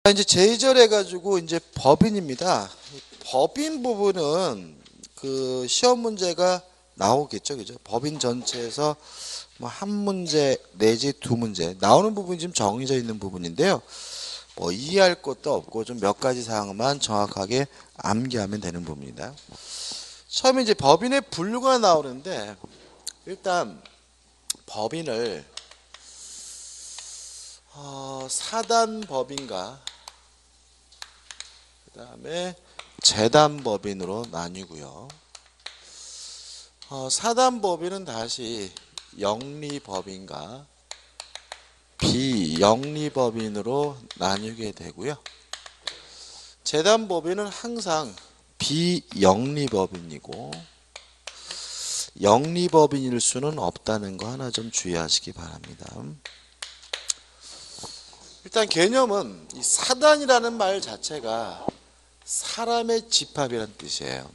이제 제2절 해가지고 이제 법인입니다. 법인 부분은 그 시험 문제가 나오겠죠, 그죠? 법인 전체에서 뭐 한 문제 내지 두 문제 나오는 부분이 좀 정해져 있는 부분인데요. 뭐 이해할 것도 없고 좀 몇 가지 사항만 정확하게 암기하면 되는 부분입니다. 처음에 이제 법인의 분류가 나오는데 일단 법인을 사단법인과 그 다음에 재단법인으로 나뉘고요. 사단법인은 다시 영리법인과 비영리법인으로 나뉘게 되고요. 재단법인은 항상 비영리법인이고 영리법인일 수는 없다는 거 하나 좀 주의하시기 바랍니다. 일단 개념은 이 사단이라는 말 자체가 사람의 집합이라는 뜻이에요.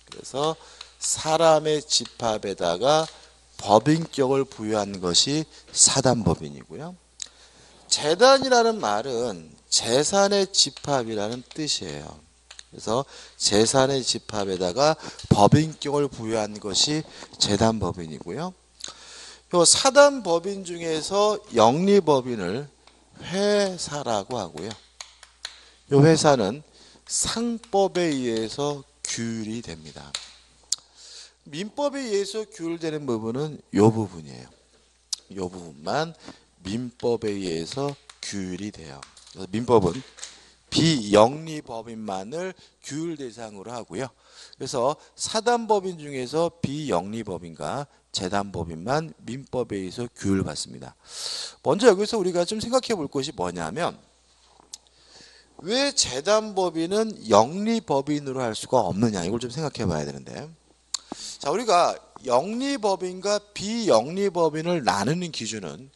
그래서 사람의 집합에다가 법인격을 부여한 것이 사단법인이고요. 재단이라는 말은 재산의 집합이라는 뜻이에요. 그래서 재산의 집합에다가 법인격을 부여한 것이 재단법인이고요. 요 사단법인 중에서 영리법인을 회사라고 하고요. 요 회사는 상법에 의해서 규율이 됩니다. 민법에 의해서 규율되는 부분은 요 부분이에요. 요 부분만 민법에 의해서 규율이 돼요. 그래서 민법은 비영리법인만을 규율 대상으로 하고요. 그래서 사단법인 중에서 비영리법인과 재단법인만 민법에 의해서 규율을 받습니다. 먼저 여기서 우리가 좀 생각해 볼 것이 뭐냐면 왜 재단법인은 영리법인으로 할 수가 없느냐 이걸 좀 생각해 봐야 되는데 자 우리가 영리법인과 비영리법인을 나누는 기준은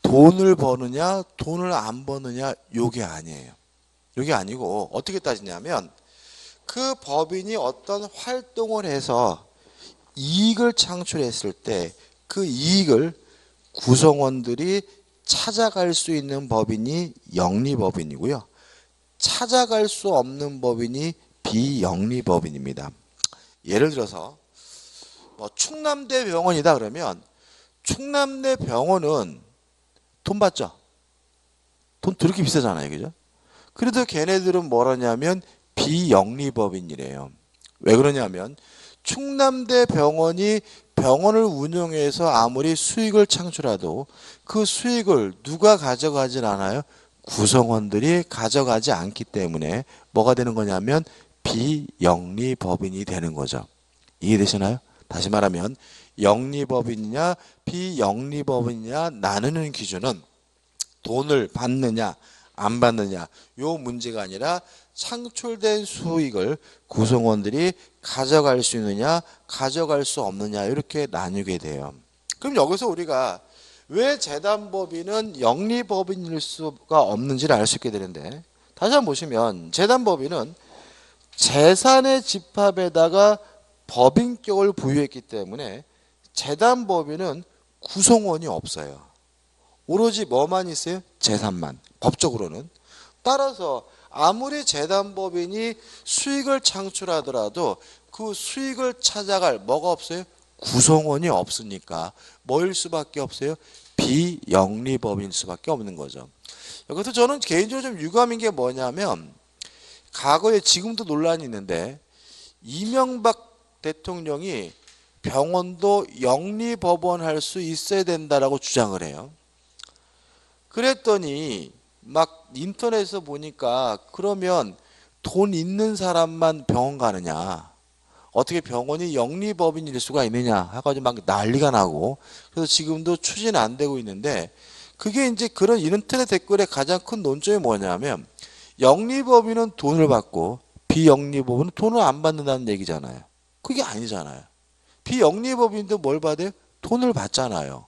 돈을 버느냐 돈을 안 버느냐 요게 아니에요. 요게 아니고 어떻게 따지냐면 그 법인이 어떤 활동을 해서 이익을 창출했을 때 그 이익을 구성원들이 찾아갈 수 있는 법인이 영리법인이고요. 찾아갈 수 없는 법인이 비영리법인입니다. 예를 들어서 뭐 충남대 병원이다 그러면 충남대 병원은 돈 받죠? 돈 더럽게 비싸잖아요. 그죠? 그래도 걔네들은 뭐라냐면 비영리법인이래요. 왜 그러냐면 충남대 병원이 병원을 운영해서 아무리 수익을 창출해도 그 수익을 누가 가져가질 않아요? 구성원들이 가져가지 않기 때문에 뭐가 되는 거냐면 비영리법인이 되는 거죠. 이해되시나요? 다시 말하면 영리법인이냐 비영리법인이냐 나누는 기준은 돈을 받느냐 안 받느냐 요 문제가 아니라 창출된 수익을 구성원들이 가져갈 수 있느냐 가져갈 수 없느냐 이렇게 나뉘게 돼요. 그럼 여기서 우리가 왜 재단법인은 영리법인일 수가 없는지를 알 수 있게 되는데 다시 한번 보시면 재단법인은 재산의 집합에다가 법인격을 부여했기 때문에 재단법인은 구성원이 없어요. 오로지 뭐만 있어요? 재산만. 법적으로는. 따라서 아무리 재단법인이 수익을 창출하더라도 그 수익을 찾아갈 뭐가 없어요? 구성원이 없으니까 뭐일 수밖에 없어요? 비영리법인일 수밖에 없는 거죠. 여기서 저는 개인적으로 좀 유감인 게 뭐냐면 과거에 지금도 논란이 있는데 이명박 대통령이 병원도 영리법원 할 수 있어야 된다라고 주장을 해요. 그랬더니 막 인터넷에서 보니까 그러면 돈 있는 사람만 병원 가느냐 어떻게 병원이 영리법인일 수가 있느냐 해가지고 막 난리가 나고 그래서 지금도 추진 안 되고 있는데 그게 이제 그런 인터넷 댓글의 가장 큰 논점이 뭐냐면 영리법인은 돈을 받고 비영리법인은 돈을 안 받는다는 얘기잖아요. 그게 아니잖아요. 비영리법인도 뭘 받아요? 돈을 받잖아요.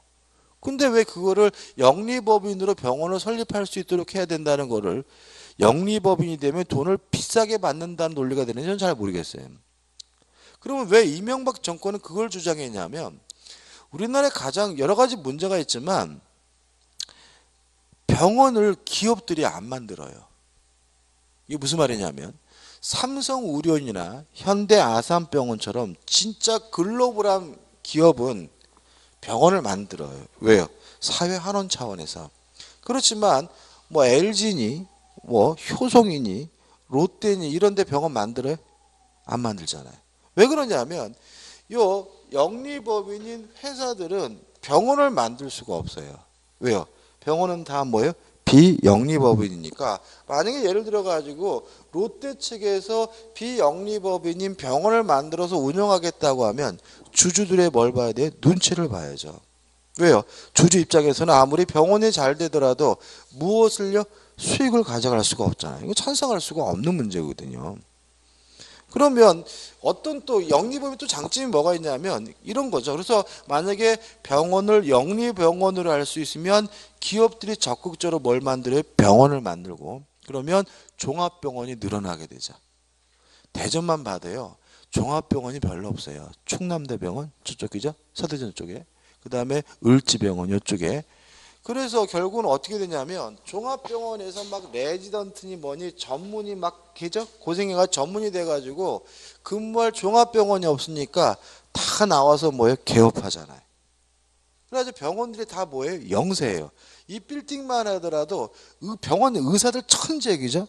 근데 왜 그거를 영리법인으로 병원을 설립할 수 있도록 해야 된다는 거를 영리법인이 되면 돈을 비싸게 받는다는 논리가 되는지 저는 잘 모르겠어요. 그러면 왜 이명박 정권은 그걸 주장했냐면 우리나라에 가장 여러 가지 문제가 있지만 병원을 기업들이 안 만들어요. 이게 무슨 말이냐면 삼성의료원이나 현대아산병원처럼 진짜 글로벌한 기업은 병원을 만들어요. 왜요? 사회 환원 차원에서. 그렇지만 뭐 LG니 뭐 효성이니 롯데니 이런 데 병원 만들어요? 안 만들잖아요. 왜 그러냐면 요 영리법인인 회사들은 병원을 만들 수가 없어요. 왜요? 병원은 다 뭐예요? 비영리법인이니까. 만약에 예를 들어 가지고 롯데 측에서 비영리법인인 병원을 만들어서 운영하겠다고 하면 주주들의 뭘 봐야 돼요? 눈치를 봐야죠. 왜요? 주주 입장에서는 아무리 병원이 잘 되더라도 무엇을요? 수익을 가져갈 수가 없잖아요. 이거 찬성할 수가 없는 문제거든요. 그러면 어떤 또 영리법인 또 장점이 뭐가 있냐면 이런 거죠. 그래서 만약에 병원을 영리병원으로 할 수 있으면 기업들이 적극적으로 뭘 만들어요? 병원을 만들고 그러면 종합병원이 늘어나게 되죠. 대전만 봐도요. 종합병원이 별로 없어요. 충남대병원 저쪽 그죠? 서대전 쪽에. 그 다음에 을지병원 이쪽에. 그래서 결국은 어떻게 되냐면 종합병원에서 막 레지던트니 뭐니 전문이 막 계죠? 고생해가 전문이 돼가지고 근무할 종합병원이 없으니까 다 나와서 뭐예요? 개업하잖아요. 그래가지고 병원들이 다 뭐예요? 영세예요. 이 빌딩만 하더라도 병원 의사들 천재기죠?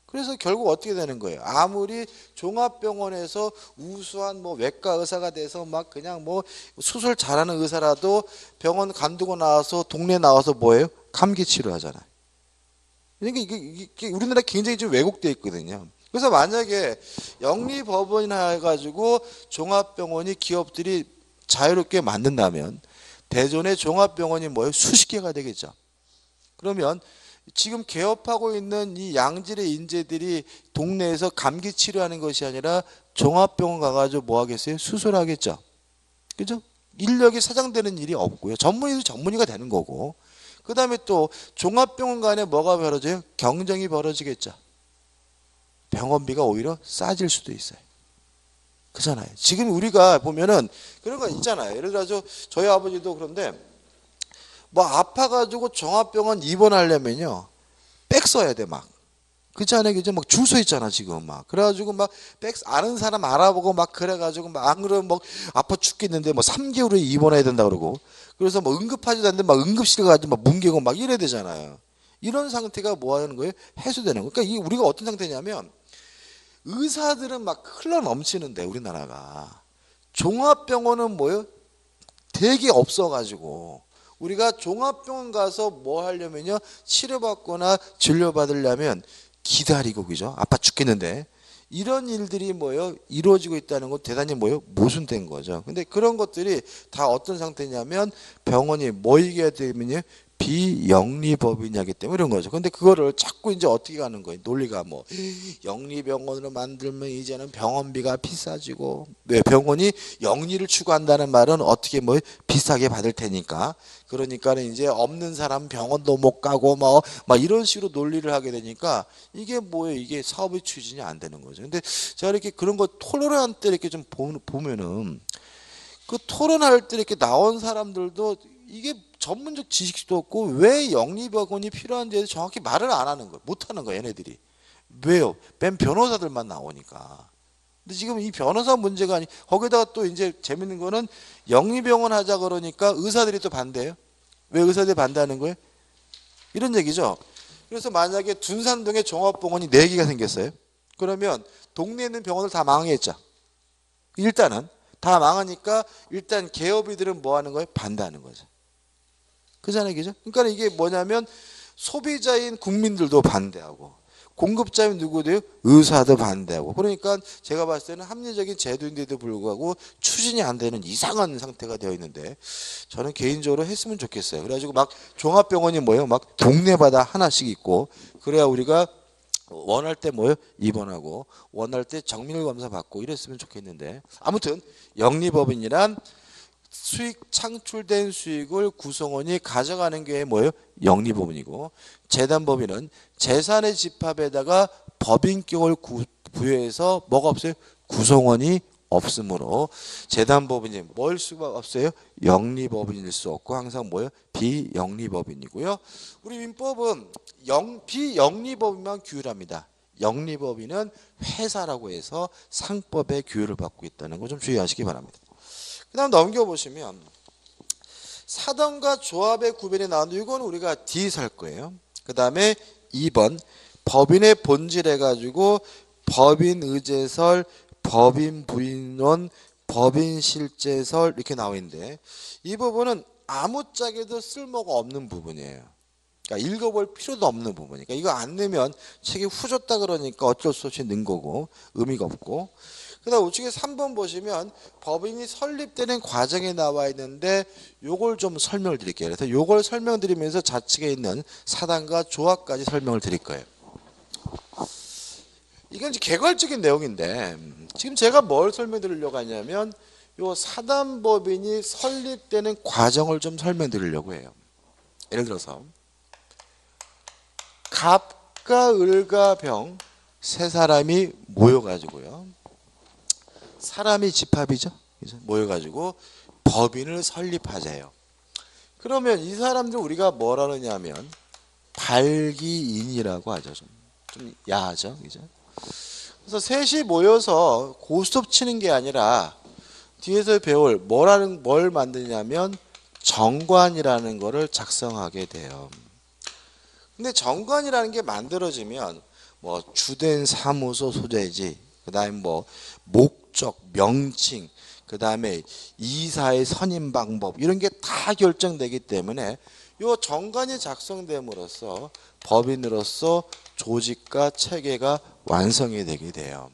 그래서 결국 어떻게 되는 거예요? 아무리 종합병원에서 우수한 뭐 외과 의사가 돼서 막 그냥 뭐 수술 잘하는 의사라도 병원 간두고 나와서 동네 나와서 뭐예요? 감기 치료하잖아요. 그러니까 이게 우리나라 굉장히 좀 왜곡되어 있거든요. 그래서 만약에 영리법원이나 해가지고 종합병원이 기업들이 자유롭게 만든다면 대전의 종합병원이 뭐예요? 수십 개가 되겠죠. 그러면 지금 개업하고 있는 이 양질의 인재들이 동네에서 감기 치료하는 것이 아니라 종합병원 가가지고 뭐 하겠어요? 수술하겠죠. 그죠? 인력이 사장되는 일이 없고요. 전문의도 전문의가 되는 거고. 그 다음에 또 종합병원 간에 뭐가 벌어져요? 경쟁이 벌어지겠죠. 병원비가 오히려 싸질 수도 있어요. 그잖아요. 지금 우리가 보면은 그런 거 있잖아요. 예를 들어서 저희 아버지도 그런데 뭐 아파가지고 종합병원 입원하려면요 백 써야 돼 막. 그렇지 않아요? 그죠? 막 줄 서 있잖아 지금 막. 그래가지고 막 백 아는 사람 알아보고 막 그래가지고 막 안 그러면 뭐 아파 죽겠는데 뭐 3개월에 입원해야 된다 그러고. 그래서 뭐 응급하지도 않는데 막 응급실 가가지고 막 뭉개고 막 이래야 되잖아요. 이런 상태가 뭐 하는 거예요? 해소되는 거예요. 그러니까 이 우리가 어떤 상태냐면 의사들은 막 흘러 넘치는데 우리나라가 종합병원은 뭐예요? 되게 없어가지고. 우리가 종합병원 가서 뭐 하려면요 치료받거나 진료받으려면 기다리고 그죠 아파 죽겠는데 이런 일들이 뭐예요 이루어지고 있다는 건 대단히 뭐예요 모순된 거죠. 근데 그런 것들이 다 어떤 상태냐면 병원이 모이게 되면요 비영리법인이기 때문에 이런 거죠. 근데 그거를 자꾸 이제 어떻게 가는 거예요? 논리가 뭐 영리병원으로 만들면 이제는 병원비가 비싸지고 왜 병원이 영리를 추구한다는 말은 어떻게 뭐 비싸게 받을 테니까 그러니까는 이제 없는 사람 병원도 못 가고 뭐 막 이런 식으로 논리를 하게 되니까 이게 뭐예요? 이게 사업의 추진이 안 되는 거죠. 근데 제가 이렇게 그런 거 토론할 때 이렇게 좀 보면은 그 토론할 때 이렇게 나온 사람들도 이게 전문적 지식도 없고 왜 영리병원이 필요한지에 대해서 정확히 말을 안 하는 거예요. 못 하는 거예요, 얘네들이. 왜요? 맨 변호사들만 나오니까. 근데 지금 이 변호사 문제가 아니 거기다가 또 이제 재밌는 거는 영리병원 하자 그러니까 의사들이 또 반대해요. 왜 의사들이 반대하는 거예요? 이런 얘기죠. 그래서 만약에 둔산동에 종합병원이 4개가 생겼어요. 그러면 동네에 있는 병원을 다 망했죠. 일단은 다 망하니까 일단 개업이들은 뭐 하는 거예요? 반대하는 거죠. 그잖아요, 그죠? 그러니까 이게 뭐냐면 소비자인 국민들도 반대하고 공급자인 누구도요? 의사도 반대하고. 그러니까 제가 봤을 때는 합리적인 제도인데도 불구하고 추진이 안 되는 이상한 상태가 되어 있는데 저는 개인적으로 했으면 좋겠어요. 그래가지고 막 종합병원이 뭐예요? 막 동네마다 하나씩 있고 그래야 우리가 원할 때 뭐요? 입원하고 원할 때 정밀 검사 받고 이랬으면 좋겠는데 아무튼 영리법인이란 수익 창출된 수익을 구성원이 가져가는 게 뭐예요? 영리법인이고 재단법인은 재산의 집합에다가 법인격을 부여해서 뭐가 없어요? 구성원이 없으므로 재단법인이 뭘 수가 없어요? 영리법인일 수 없고 항상 뭐예요? 비영리법인이고요. 우리 민법은 비영리법인만 규율합니다. 영리법인은 회사라고 해서 상법의 규율을 받고 있다는 거 좀 주의하시기 바랍니다. 그 다음 넘겨보시면 사단과 조합의 구별이 나오는데 이건 우리가 D 살 거예요. 그 다음에 2번 법인의 본질 해가지고 법인 의제설, 법인 부인론, 법인 실제설 이렇게 나와 있는데 이 부분은 아무짝에도 쓸모가 없는 부분이에요. 그러니까 읽어볼 필요도 없는 부분이니까 이거 안 넣으면 책이 후졌다 그러니까 어쩔 수 없이 넣은 거고 의미가 없고 그 다음 우측에 3번 보시면 법인이 설립되는 과정에 나와 있는데 요걸 좀 설명을 드릴게요. 그래서 요걸 설명드리면서 좌측에 있는 사단과 조합까지 설명을 드릴 거예요. 이건 이제 개괄적인 내용인데 지금 제가 뭘 설명드리려고 하냐면 요 사단법인이 설립되는 과정을 좀 설명드리려고 해요. 예를 들어서 갑과 을과 병 세 사람이 모여가지고요. 사람이 집합이죠. 모여가지고 법인을 설립하자요. 그러면 이 사람들 우리가 뭐라 그러냐면 발기인이라고 하죠. 좀 야하죠. 그죠? 그래서 셋이 모여서 고스톱 치는 게 아니라 뒤에서 배울 뭘 만드냐면 정관이라는 거를 작성하게 돼요. 근데 정관이라는 게 만들어지면 뭐 주된 사무소 소재지, 그다음에 뭐 목적, 명칭, 그다음에 이사의 선임 방법 이런 게 다 결정되기 때문에 요 정관이 작성됨으로써 법인으로서 조직과 체계가 완성이 되게 돼요.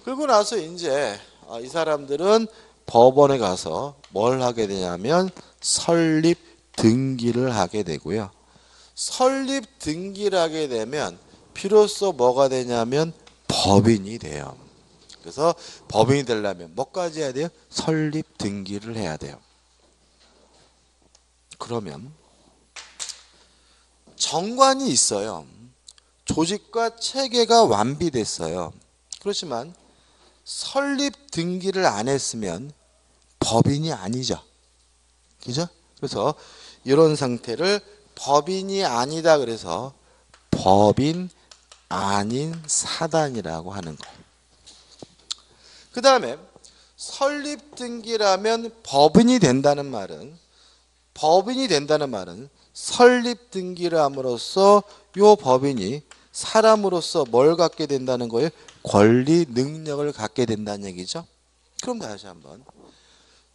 그리고 나서 이제 이 사람들은 법원에 가서 뭘 하게 되냐면 설립 등기를 하게 되고요. 설립 등기를 하게 되면 비로소 뭐가 되냐면 법인이 돼요. 그래서 법인이 되려면 뭐까지 해야 돼요? 설립 등기를 해야 돼요. 그러면 정관이 있어요. 조직과 체계가 완비됐어요. 그렇지만 설립 등기를 안 했으면 법인이 아니죠. 그죠? 그래서 이런 상태를 법인이 아니다 그래서 법인 아닌 사단이라고 하는 거예요. 그 다음에 설립 등기라면 법인이 된다는 말은 설립 등기를 함으로써 요 법인이 사람으로서 뭘 갖게 된다는 거예요? 권리 능력을 갖게 된다는 얘기죠. 그럼 다시 한번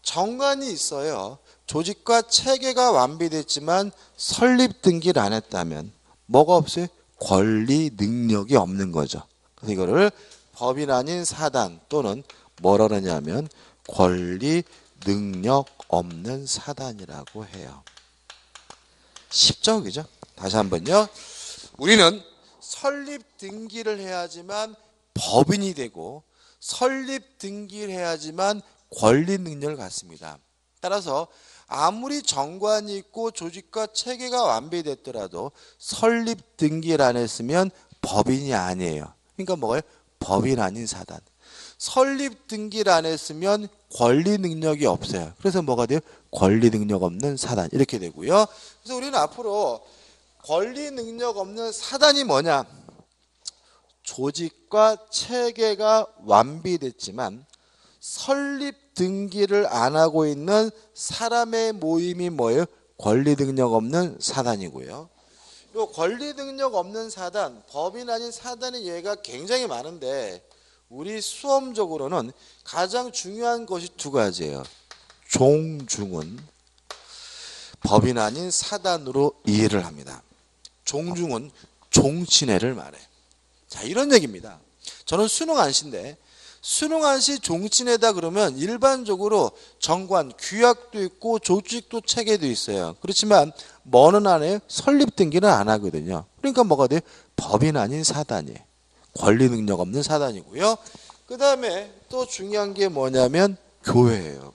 정관이 있어요. 조직과 체계가 완비됐지만 설립 등기를 안 했다면 뭐가 없어요? 권리 능력이 없는 거죠. 그래서 이거를 법인 아닌 사단 또는 뭐라 그러냐면 권리 능력 없는 사단이라고 해요. 쉽죠? 그죠? 다시 한번요. 우리는 설립 등기를 해야지만 법인이 되고 설립 등기를 해야지만 권리 능력을 갖습니다. 따라서 아무리 정관이 있고 조직과 체계가 완비됐더라도 설립 등기를 안 했으면 법인이 아니에요. 그러니까 뭐예요? 법인 아닌 사단. 설립 등기를 안 했으면 권리 능력이 없어요. 그래서 뭐가 돼요? 권리 능력 없는 사단 이렇게 되고요. 그래서 우리는 앞으로 권리 능력 없는 사단이 뭐냐? 조직과 체계가 완비됐지만 설립 등기를 안 하고 있는 사람의 모임이 뭐예요? 권리 능력 없는 사단이고요. 이 권리 능력 없는 사단, 법인 아닌 사단의 예가 굉장히 많은데 우리 수험적으로는 가장 중요한 것이 두 가지예요. 종중은 법인 아닌 사단으로 이해를 합니다. 종중은 종친회를 말해요. 자, 이런 얘기입니다. 저는 수능 안시인데 수능 안시 종친회다 그러면 일반적으로 정관, 규약도 있고 조직도 체계도 있어요. 그렇지만 뭐는 안 해요? 설립 등기는 안 하거든요. 그러니까 뭐가 돼요? 법인 아닌 사단이에요. 권리 능력 없는 사단이고요. 그 다음에 또 중요한 게 뭐냐면 교회예요.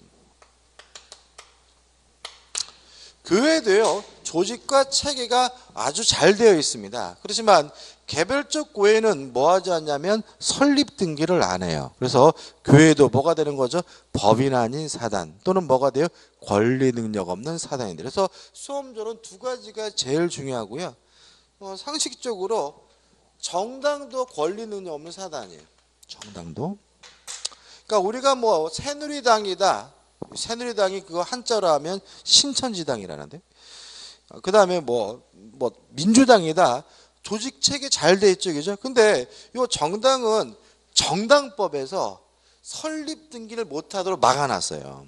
교회도요. 조직과 체계가 아주 잘 되어 있습니다. 그렇지만 개별적 교회는 뭐 하지 않냐면 설립 등기를 안 해요. 그래서 교회도 뭐가 되는 거죠? 법인 아닌 사단 또는 뭐가 돼요? 권리 능력 없는 사단이 돼요. 그래서 수험적으로는 두 가지가 제일 중요하고요. 상식적으로 정당도 권리 능력 없는 사단이에요. 정당도. 그러니까 우리가 뭐 새누리당이다. 새누리당이 그거 한자로 하면 신천지당이라는데. 그다음에 뭐 민주당이다. 조직 체계 잘 돼 있죠. 그죠? 근데 요 정당은 정당법에서 설립 등기를 못 하도록 막아 놨어요.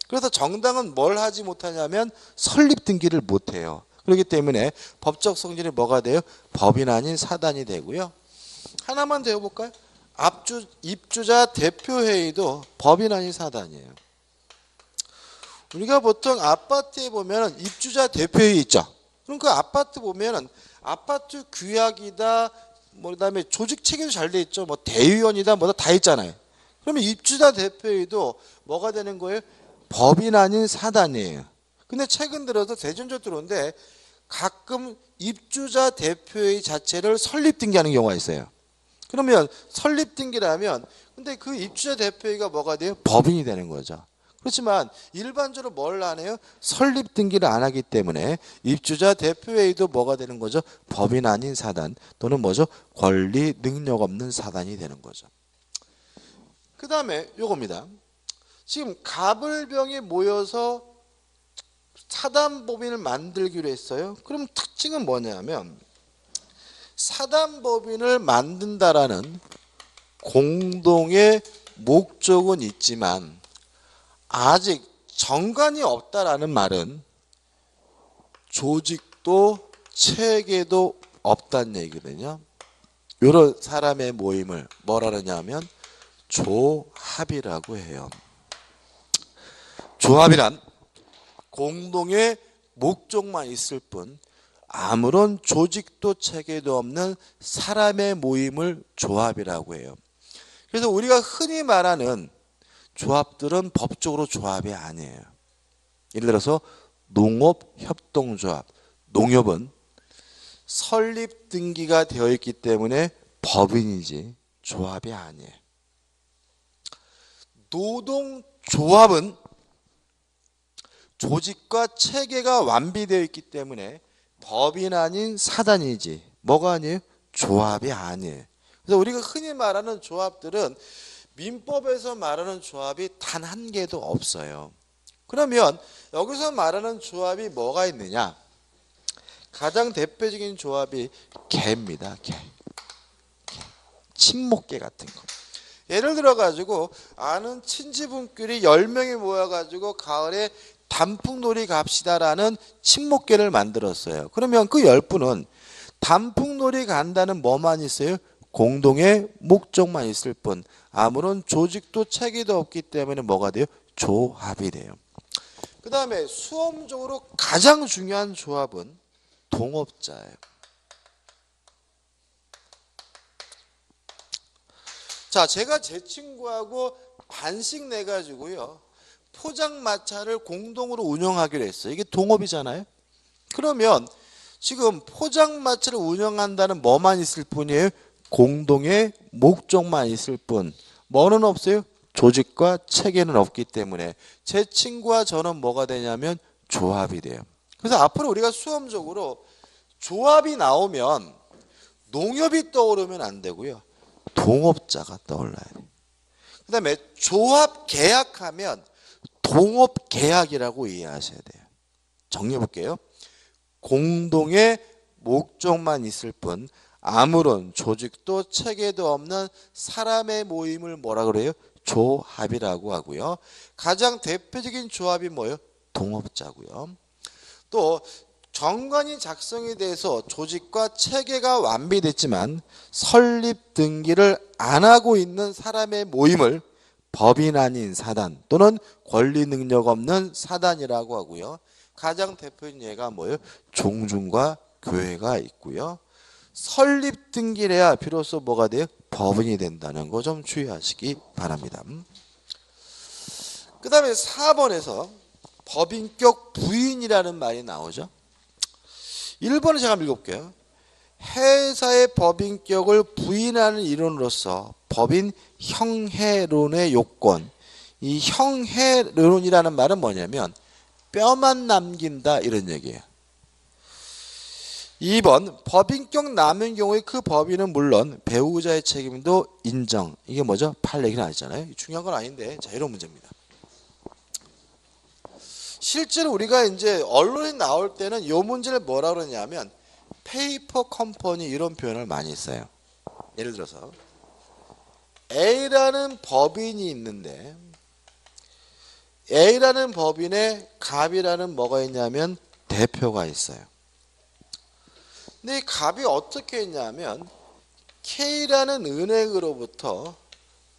그래서 정당은 뭘 하지 못하냐면 설립 등기를 못 해요. 그렇기 때문에 법적 성질이 뭐가 돼요? 법인 아닌 사단이 되고요. 하나만 더 해볼까요? 입주자 대표회의도 법인 아닌 사단이에요. 우리가 보통 아파트에 보면 입주자 대표회의 있죠. 그럼 그 아파트 보면은 아파트 규약이다, 뭐 그다음에 조직 체계도 잘 돼 있죠. 뭐 대의원이다, 뭐다 다 있잖아요. 그러면 입주자 대표회의도 뭐가 되는 거예요? 법인 아닌 사단이에요. 근데 최근 들어서 대전적 들어오는데 가끔 입주자 대표회의 자체를 설립 등기하는 경우가 있어요. 그러면 설립 등기라면 근데 그 입주자 대표회의가 뭐가 돼요? 법인이 되는 거죠. 그렇지만 일반적으로 뭘 안 해요? 설립 등기를 안 하기 때문에 입주자 대표회의도 뭐가 되는 거죠? 법인 아닌 사단 또는 뭐죠? 권리 능력 없는 사단이 되는 거죠. 그 다음에 요겁니다. 지금 갑을병이 모여서 사단법인을 만들기로 했어요. 그럼 특징은 뭐냐면 사단법인을 만든다라는 공동의 목적은 있지만 아직 정관이 없다라는 말은 조직도 체계도 없다는 얘기거든요. 이런 사람의 모임을 뭐라 그러냐면 조합이라고 해요. 조합이란 공동의 목적만 있을 뿐 아무런 조직도 체계도 없는 사람의 모임을 조합이라고 해요. 그래서 우리가 흔히 말하는 조합들은 법적으로 조합이 아니에요. 예를 들어서 농업협동조합, 농협은 설립 등기가 되어 있기 때문에 법인이지 조합이 아니에요. 노동조합은 조직과 체계가 완비되어 있기 때문에 법인 아닌 사단이지 뭐가 아니에요? 조합이 아니에요. 그래서 우리가 흔히 말하는 조합들은 민법에서 말하는 조합이 단 한 개도 없어요. 그러면 여기서 말하는 조합이 뭐가 있느냐? 가장 대표적인 조합이 개입니다. 개. 친목개 같은 거. 예를 들어 가지고 아는 친지분끼리 10명이 모여 가지고 가을에 단풍놀이 갑시다라는 친목계를 만들었어요. 그러면 그 10분은 단풍놀이 간다는 뭐만 있어요? 공동의 목적만 있을 뿐 아무런 조직도 체계도 없기 때문에 뭐가 돼요? 조합이 돼요. 그 다음에 수험적으로 가장 중요한 조합은 동업자예요. 자, 제가 제 친구하고 반씩 내가지고요. 포장마차를 공동으로 운영하기로 했어요. 이게 동업이잖아요. 그러면 지금 포장마차를 운영한다는 뭐만 있을 뿐이에요? 공동의 목적만 있을 뿐 뭐는 없어요? 조직과 체계는 없기 때문에 제 친구와 저는 뭐가 되냐면 조합이 돼요. 그래서 앞으로 우리가 수험적으로 조합이 나오면 농협이 떠오르면 안 되고요. 동업자가 떠올라야 돼요. 그 다음에 조합 계약하면 동업 계약이라고 이해하셔야 돼요. 정리해 볼게요. 공동의 목적만 있을 뿐 아무런 조직도 체계도 없는 사람의 모임을 뭐라 그래요? 조합이라고 하고요. 가장 대표적인 조합이 뭐예요? 동업자고요. 또 정관이 작성이 돼서 조직과 체계가 완비됐지만 설립 등기를 안 하고 있는 사람의 모임을 법인 아닌 사단 또는 권리 능력 없는 사단이라고 하고요. 가장 대표적인 예가 뭐예요? 종중과 교회가 있고요. 설립 등기를 해야 비로소 뭐가 돼요? 법인이 된다는 거 좀 주의하시기 바랍니다. 그 다음에 4번에서 법인격 부인이라는 말이 나오죠. 1번을 제가 읽어볼게요. 회사의 법인격을 부인하는 이론으로서 법인 형해론의 요건. 이 형해론이라는 말은 뭐냐면 뼈만 남긴다 이런 얘기예요. 2번 법인격 남용 경우에 그 법인은 물론 배우자의 책임도 인정. 이게 뭐죠? 판례가 나왔잖아요. 중요한 건 아닌데 자 이런 문제입니다. 실제로 우리가 이제 언론에 나올 때는 이 문제를 뭐라 그러냐면 페이퍼 컴퍼니 이런 표현을 많이 써요. 예를 들어서 A라는 법인이 있는데 A라는 법인에 갑이라는 뭐가 있냐면 대표가 있어요. 근데 이 갑이 어떻게 했냐면 K라는 은행으로부터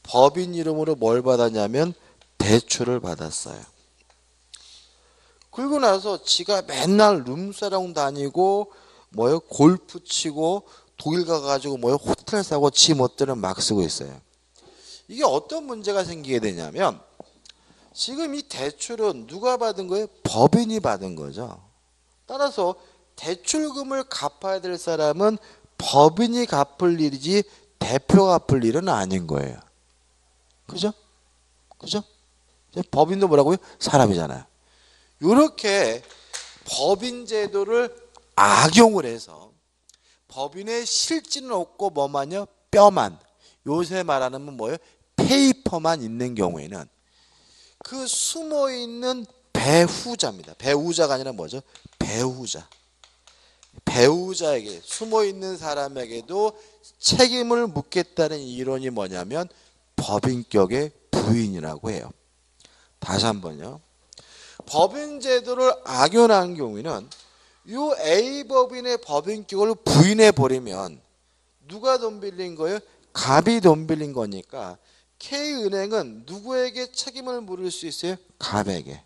법인 이름으로 뭘 받았냐면 대출을 받았어요. 그리고 나서 지가 맨날 룸사롱 다니고 뭐요 골프 치고 독일 가가지고 뭐요 호텔 사고 지 멋대로 막 쓰고 있어요. 이게 어떤 문제가 생기게 되냐면 지금 이 대출은 누가 받은 거예요? 법인이 받은 거죠. 따라서 대출금을 갚아야 될 사람은 법인이 갚을 일이지 대표가 갚을 일은 아닌 거예요. 그죠? 그죠? 법인도 뭐라고요? 사람이잖아요. 이렇게 법인 제도를 악용을 해서 법인의 실질은 없고 뭐만요? 뼈만. 요새 말하는 뭐예요? 페이퍼만 있는 경우에는 그 숨어있는 배후자입니다. 배우자가 아니라 뭐죠? 배우자. 배우자에게 숨어있는 사람에게도 책임을 묻겠다는 이론이 뭐냐면 법인격의 부인이라고 해요. 다시 한번요. 법인 제도를 악용한 경우에는 이 A법인의 법인격을 부인해 버리면 누가 돈 빌린 거예요? 갑이 돈 빌린 거니까 K은행은 누구에게 책임을 물을 수 있어요? 갑에게.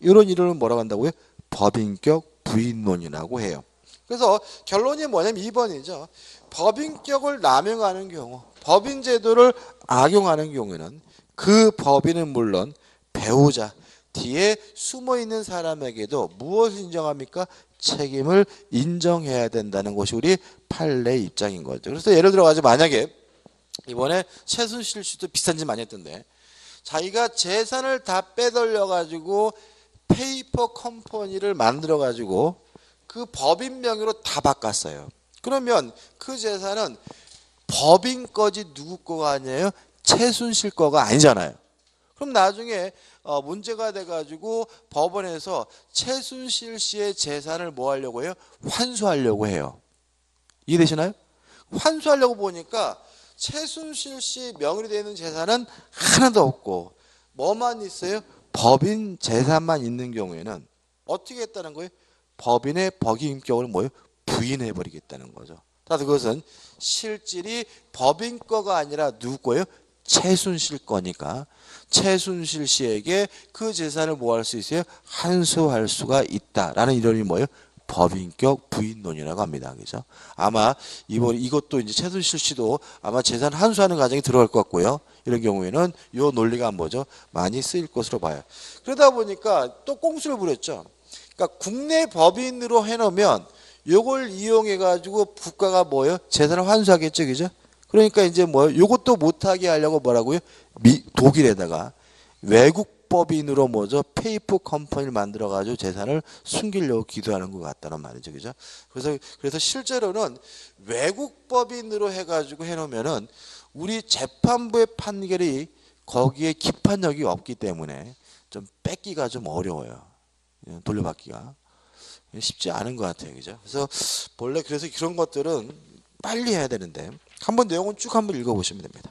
이런 이론을 뭐라고 한다고요? 법인격 부인론이라고 해요. 그래서 결론이 뭐냐면 2번이죠. 법인격을 남용하는 경우, 법인 제도를 악용하는 경우에는 그 법인은 물론 배우자, 뒤에 숨어있는 사람에게도 무엇을 인정합니까? 책임을 인정해야 된다는 것이 우리 판례 입장인 거죠. 그래서 예를 들어가지고 만약에 이번에 최순실 씨도 비싼 짓 많이 했던데 자기가 재산을 다 빼돌려 가지고 페이퍼 컴퍼니를 만들어 가지고 그 법인 명의로 다 바꿨어요. 그러면 그 재산은 법인 거지 누구 거가 아니에요? 최순실 거가 아니잖아요. 그럼 나중에 문제가 돼가지고 법원에서 최순실 씨의 재산을 뭐 하려고 해요? 환수하려고 해요. 이해되시나요? 환수하려고 보니까 최순실 씨 명의로 되어 있는 재산은 하나도 없고 뭐만 있어요? 법인 재산만 있는 경우에는 어떻게 했다는 거예요? 법인의 법인격을 뭐예요? 부인해버리겠다는 거죠. 따라서 그것은 실질이 법인 거가 아니라 누구 거예요? 최순실 거니까 최순실 씨에게 그 재산을 뭐 할 수 있어요? 환수할 수가 있다라는 이론이 뭐예요? 법인격 부인론이라고 합니다. 그죠? 아마 이것도 이제 최순실 씨도 아마 재산 환수하는 과정이 들어갈 것 같고요. 이런 경우에는 이 논리가 뭐죠? 많이 쓰일 것으로 봐요. 그러다 보니까 또 꼼수를 부렸죠. 그러니까 국내 법인으로 해놓으면 이걸 이용해 가지고 국가가 뭐예요? 재산을 환수하겠죠, 그죠? 그러니까 이제 뭐 이것도 못하게 하려고 뭐라고요? 독일에다가 외국 법인으로 뭐죠? 페이퍼 컴퍼니를 만들어 가지고 재산을 숨기려고 기도하는 것 같다는 말이죠, 그죠? 그래서 실제로는 외국 법인으로 해가지고 해놓으면은 우리 재판부의 판결이 거기에 기판력이 없기 때문에 좀 뺏기가 좀 어려워요. 돌려받기가 쉽지 않은 것 같아요, 그죠? 그래서 본래 그래서 그런 것들은 빨리 해야 되는데 한번 내용은 쭉 한번 읽어보시면 됩니다.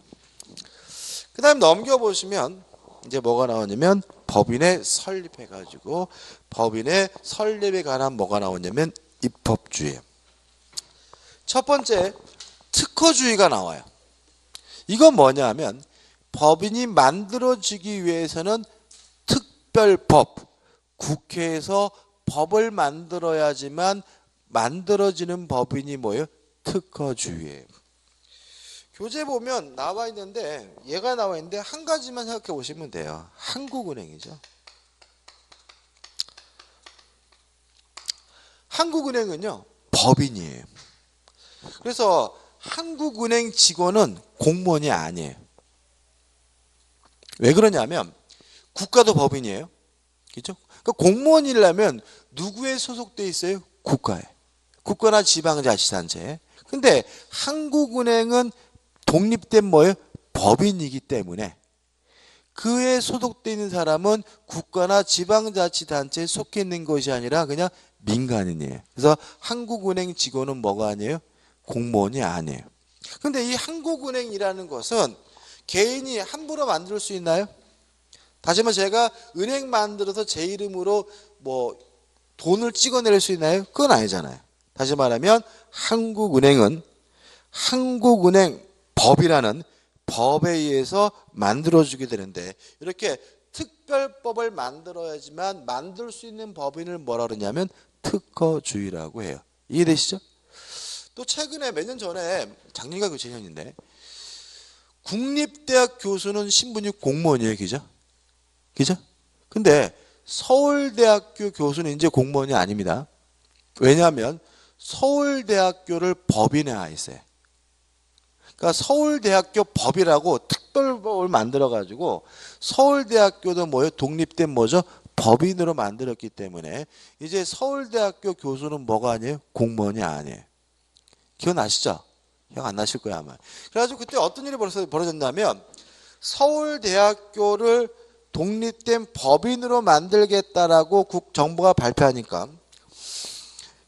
그 다음 넘겨보시면 이제 뭐가 나오냐면 법인의 설립해가지고 법인의 설립에 관한 뭐가 나오냐면 입법주의. 첫 번째 특허주의가 나와요. 이건 뭐냐면 법인이 만들어지기 위해서는 특별법, 국회에서 법을 만들어야지만 만들어지는 법인이 뭐예요? 특허주의예요. 교재 보면 나와 있는데 얘가 나와 있는데 한 가지만 생각해 보시면 돼요. 한국은행이죠. 한국은행은요 법인이에요. 그래서 한국은행 직원은 공무원이 아니에요. 왜 그러냐면 국가도 법인이에요. 그렇죠? 그러니까 공무원이라면 누구에 소속돼 있어요? 국가에. 국가나 지방자치단체. 근데 한국은행은 독립된 뭐예요? 법인이기 때문에 그에 소속되어 있는 사람은 국가나 지방자치단체에 속해 있는 것이 아니라 그냥 민간인이에요. 그래서 한국은행 직원은 뭐가 아니에요? 공무원이 아니에요. 근데 이 한국은행이라는 것은 개인이 함부로 만들 수 있나요? 다시 말해 제가 은행 만들어서 제 이름으로 뭐 돈을 찍어낼 수 있나요? 그건 아니잖아요. 다시 말하면 한국은행은 한국은행 법이라는 법에 의해서 만들어주게 되는데 이렇게 특별법을 만들어야지만 만들 수 있는 법인을 뭐라 그러냐면 특허주의라고 해요. 이해되시죠? 또 최근에 몇 년 전에 작년인가 그 재년인데 국립대학 교수는 신분이 공무원이에요. 그죠? 그죠? 근데 서울대학교 교수는 이제 공무원이 아닙니다. 왜냐하면 서울대학교를 법인화했어요. 그러니까 서울대학교 법이라고 특별법을 만들어가지고 서울대학교도 뭐예요? 독립된 뭐죠? 법인으로 만들었기 때문에 이제 서울대학교 교수는 뭐가 아니에요? 공무원이 아니에요. 기억나시죠? 기억 안 나실 거야 아마. 그래가지고 그때 어떤 일이 벌어졌냐면 서울대학교를 독립된 법인으로 만들겠다라고 정부가 발표하니까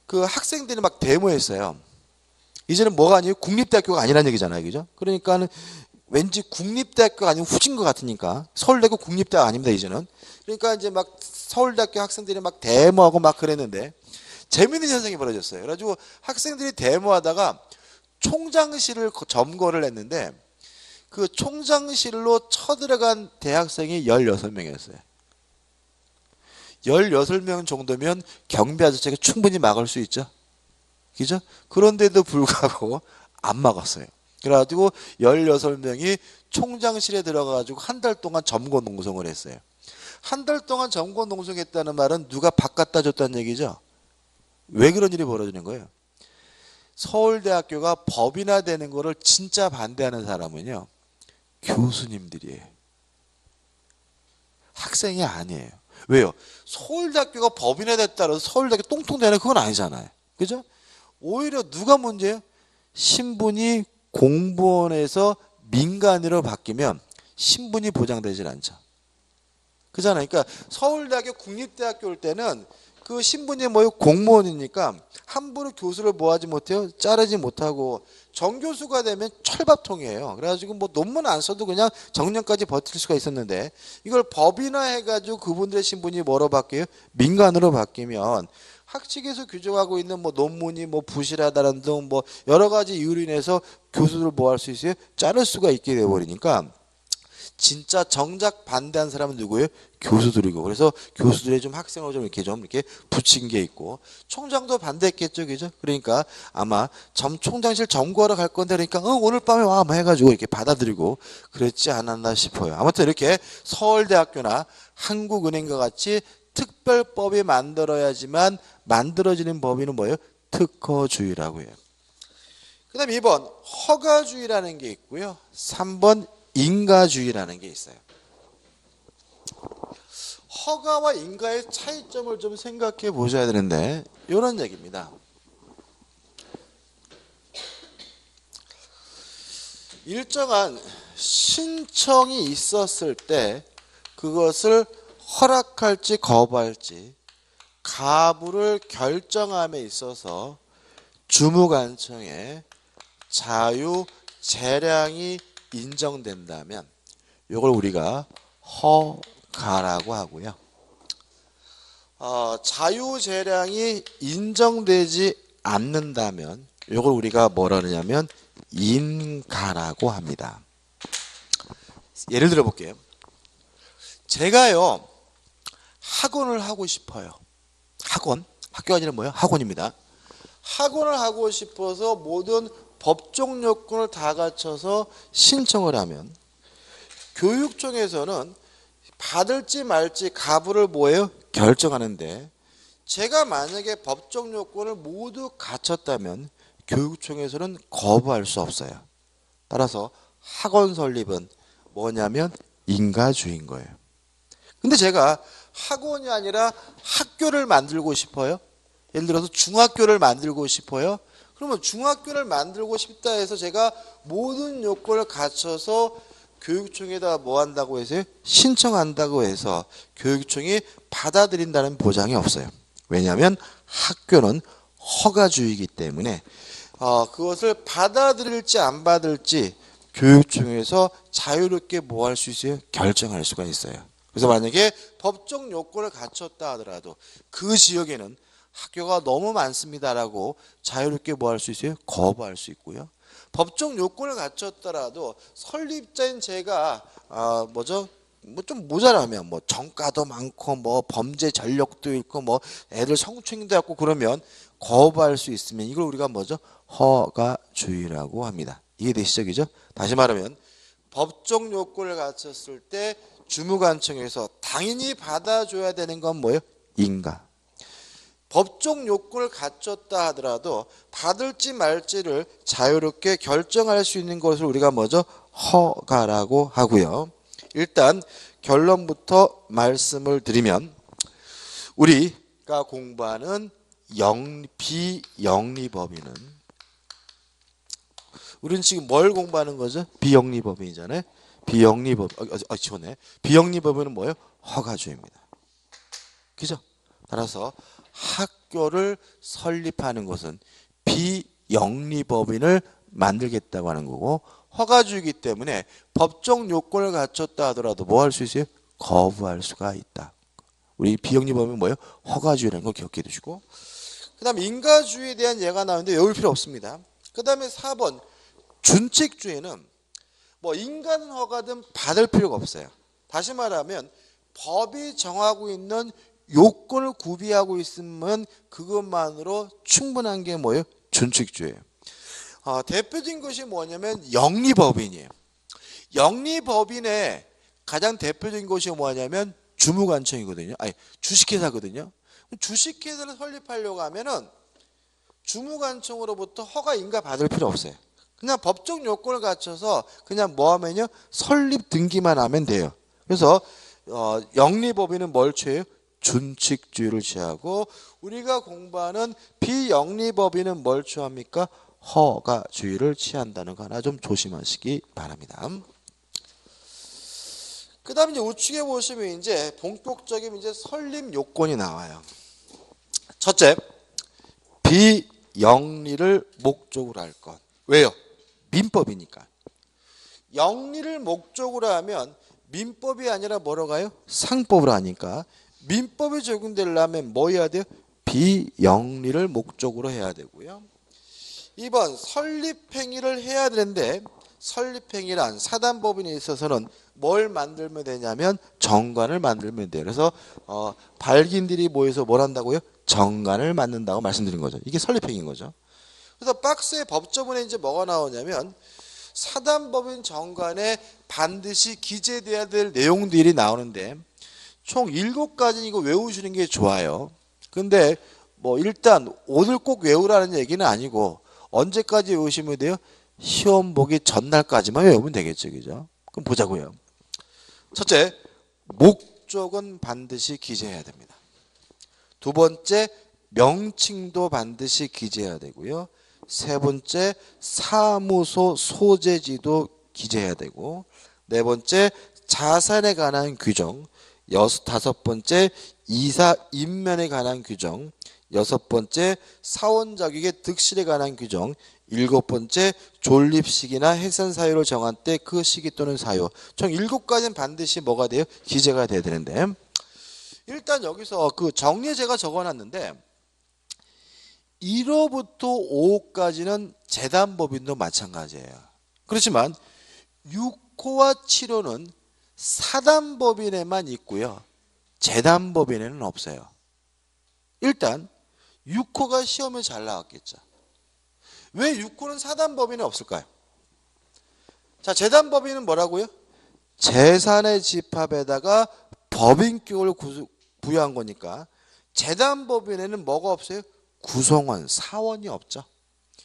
그 학생들이 막 데모했어요. 이제는 뭐가 아니에요? 국립대학교가 아니라는 얘기잖아요. 그죠? 그러니까는 왠지 국립대학교가 아니면 후진 것 같으니까 서울대학교 국립대학 아닙니다. 이제는. 그러니까 이제 막 서울대학교 학생들이 막 데모하고 막 그랬는데 재밌는 현상이 벌어졌어요. 그래가지고 학생들이 데모하다가 총장실을 점거를 했는데 그 총장실로 쳐들어간 대학생이 16명이었어요. 16명 정도면 경비 아저씨가 충분히 막을 수 있죠. 그죠? 그런데도 불구하고 안 막았어요. 그래가지고 16명이 총장실에 들어가가지고 한 달 동안 점거 농성을 했어요. 한 달 동안 점거 농성했다는 말은 누가 바깥다 줬다는 얘기죠. 왜 그런 일이 벌어지는 거예요? 서울대학교가 법인화되는 거를 진짜 반대하는 사람은요. 교수님들이에요. 학생이 아니에요. 왜요? 서울대학교가 법인화됐다고 해서 서울대학교 똥통되는 그건 아니잖아요. 그죠? 오히려 누가 문제예요? 신분이 공무원에서 민간으로 바뀌면 신분이 보장되질 않죠. 그잖아요. 그러니까 서울대학교 국립대학교일 때는 그 신분이 뭐예요? 공무원이니까 함부로 교수를 뭐 하지 못해요? 자르지 못하고 정교수가 되면 철밥통이에요. 그래가지고 뭐 논문 안 써도 그냥 정년까지 버틸 수가 있었는데 이걸 법인화해가지고 그분들의 신분이 뭐로 바뀌어요? 민간으로 바뀌면 학칙에서 규정하고 있는 뭐 논문이 뭐 부실하다는 등 뭐 여러 가지 이유로 인해서 교수를 뭐 할 수 있어요? 자를 수가 있게 되어버리니까 진짜 정작 반대한 사람은 누구예요? 교수들이고. 그래서 교수들의 좀 학생을 좀 이렇게 붙인 게 있고 총장도 반대했겠죠, 그죠? 그러니까 아마 총장실 점거하러 갈 건데 그러니까 오늘 밤에 와 뭐 해가지고 이렇게 받아들이고 그랬지 않았나 싶어요. 아무튼 이렇게 서울대학교나 한국은행과 같이 특별법이 만들어야지만 만들어지는 법인은 뭐예요? 특허주의라고 해요. 그 다음에 2번 허가주의라는 게 있고요. 3번 인가주의라는 게 있어요. 허가와 인가의 차이점을 좀 생각해 보셔야 되는데 이런 얘기입니다. 일정한 신청이 있었을 때 그것을 허락할지 거부할지 가부를 결정함에 있어서 주무관청의 자유 재량이 인정된다면 이걸 우리가 허가라고 하고요. 자유 재량이 인정되지 않는다면 이걸 우리가 뭐라 그러냐면 인가라고 합니다. 예를 들어 볼게요. 제가요 학원을 하고 싶어요. 학원, 학교가 아니라 뭐예요? 학원입니다. 학원을 하고 싶어서 모든 법적 요건을 다 갖춰서 신청을 하면 교육청에서는 받을지 말지 가부를 뭐예요? 결정하는데 제가 만약에 법적 요건을 모두 갖췄다면 교육청에서는 거부할 수 없어요. 따라서 학원 설립은 뭐냐면 인가주의인 거예요. 근데 제가 학원이 아니라 학교를 만들고 싶어요. 예를 들어서 중학교를 만들고 싶어요. 그러면 중학교를 만들고 싶다 해서 제가 모든 요건을 갖춰서 교육청에다 뭐 한다고 해서요? 신청한다고 해서 교육청이 받아들인다는 보장이 없어요. 왜냐하면 학교는 허가주의이기 때문에 그것을 받아들일지 안 받을지 교육청에서 자유롭게 뭐 할 수 있어요? 결정할 수가 있어요. 그래서 만약에 법적 요건을 갖췄다 하더라도 그 지역에는 학교가 너무 많습니다라고 자유롭게 뭐 할 수 있어요? 거부할 수 있고요. 법적 요건을 갖췄더라도 설립자인 제가 뭐죠? 뭐 좀 모자라면 뭐 정가도 많고 뭐 범죄 전력도 있고 뭐 애들 성추행도 했고 그러면 거부할 수 있으면 이걸 우리가 뭐죠? 허가주의라고 합니다. 이해되시죠? 그죠? 다시 말하면 법적 요건을 갖췄을 때 주무관청에서 당연히 받아줘야 되는 건 뭐예요? 인가. 법적 요건을 갖췄다 하더라도 받을지 말지를 자유롭게 결정할 수 있는 것을 우리가 뭐죠? 허가라고 하고요. 일단 결론부터 말씀을 드리면 우리가 공부하는 비영리법인은 우리는 지금 뭘 공부하는 거죠? 비영리법인이잖아요. 비영리법인은 뭐예요? 허가주의입니다. 그죠? 따라서 학교를 설립하는 것은 비영리법인을 만들겠다고 하는 거고 허가주의이기 때문에 법적 요건을 갖췄다 하더라도 뭐 할 수 있어요? 거부할 수가 있다. 우리 비영리법인은 뭐예요? 허가주의라는 거 기억해 두시고 그 다음에 인가주의에 대한 예가 나오는데 외울 필요 없습니다. 그 다음에 4번 준칙주의는 뭐 인간은 허가든 받을 필요가 없어요. 다시 말하면 법이 정하고 있는 요건을 구비하고 있으면 그것만으로 충분한 게 뭐예요? 준칙주의예요. 대표적인 것이 뭐냐면 영리법인이에요. 영리법인의 가장 대표적인 것이 뭐냐면 주무관청이거든요. 아니 주식회사거든요. 주식회사를 설립하려고 하면은 주무관청으로부터 허가 인가 받을 필요 없어요. 그냥 법적 요건을 갖춰서 그냥 뭐 하면요? 설립 등기만 하면 돼요. 그래서 영리법인은 뭘 취해요? 준칙주의를 취하고 우리가 공부하는 비영리법인은 뭘 취합니까? 허가주의를 취한다는 거 하나 좀 조심하시기 바랍니다. 그 다음에 이제 우측에 보시면 이제 본격적인 이제 설립 요건이 나와요. 첫째, 비영리를 목적으로 할 것. 왜요? 민법이니까. 영리를 목적으로 하면 민법이 아니라 뭐로 가요? 상법으로 하니까 민법이 적용되려면 뭐 해야 돼요? 비영리를 목적으로 해야 되고요. 2번 설립행위를 해야 되는데 설립행위란 사단법인에 있어서는 뭘 만들면 되냐면 정관을 만들면 돼요. 그래서 발기인들이 모여서 뭘 한다고요? 정관을 만든다고 말씀드린 거죠. 이게 설립행위인 거죠. 그래서 박스의 법조문에 이제 뭐가 나오냐면 사단법인 정관에 반드시 기재돼야 될 내용들이 나오는데 총 7가지 이거 외우시는 게 좋아요. 근데 뭐 일단 오늘 꼭 외우라는 얘기는 아니고 언제까지 외우시면 돼요? 시험 보기 전날까지만 외우면 되겠죠. 그죠? 그럼 보자고요. 첫째, 목적은 반드시 기재해야 됩니다. 두 번째, 명칭도 반드시 기재해야 되고요. 세 번째, 사무소 소재지도 기재해야 되고 네 번째, 자산에 관한 규정 다섯 번째, 이사 임면에 관한 규정 여섯 번째, 사원 자격의 득실에 관한 규정 일곱 번째, 존립시기나 해산 사유를 정한 때 그 시기 또는 사유 총 7가지는 반드시 뭐가 돼요? 기재가 돼야 되는데 일단 여기서 그 정리에 제가 적어놨는데 1호부터 5호까지는 재단법인도 마찬가지예요. 그렇지만 6호와 7호는 사단법인에만 있고요. 재단법인에는 없어요. 일단 6호가 시험에 잘 나왔겠죠. 왜 6호는 사단법인에 없을까요? 자, 재단법인은 뭐라고요? 재산의 집합에다가 법인격을 부여한 거니까 재단법인에는 뭐가 없어요? 구성원, 사원이 없죠.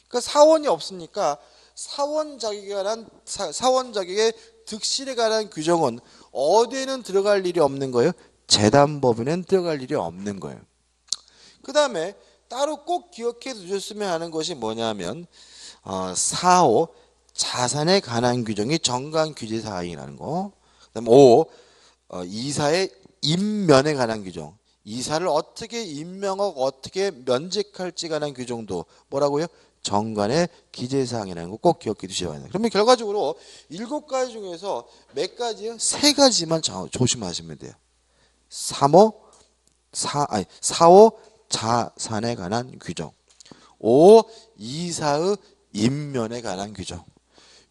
그러니까 사원이 없으니까 사원 자격의 득실에 관한 규정은 어디에는 들어갈 일이 없는 거예요? 재단법인에는 들어갈 일이 없는 거예요. 그 다음에 따로 꼭 기억해 두셨으면 하는 것이 뭐냐면 4호 자산에 관한 규정이 정관 규제 사항이라는 거. 그다음 5 이사의 임면에 관한 규정. 이사를 어떻게 임명하고 어떻게 면직할지 관한 규정도 뭐라고요? 정관의 기재사항이라는 거 꼭 기억해 두셔야 합니다. 그러면 결과적으로 7가지 중에서 몇 가지요? 3가지만 조심하시면 돼요. 4호 자산에 관한 규정, 5 이사의 임면에 관한 규정,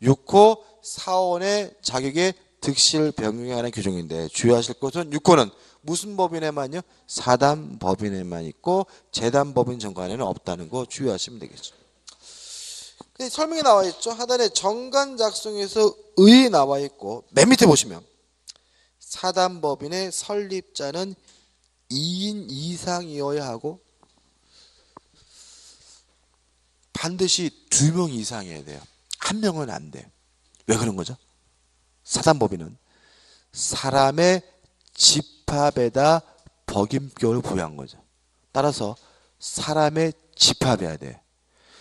6호 사원의 자격의 득실 변경에 관한 규정인데 주의하실 것은 6호는 무슨 법인에만요? 사단법인에만 있고 재단법인 정관에는 없다는 거 주의하시면 되겠죠. 설명에 나와 있죠. 하단에 정관 작성에서 의 나와 있고 맨 밑에 보시면 사단법인의 설립자는 2인 이상이어야 하고 반드시 2명 이상이어야 돼요. 1명은 안 돼. 왜 그런 거죠? 사단법인은 사람의 집합에다 법인격을 부여한 거죠. 따라서 사람의 집합이어야 돼.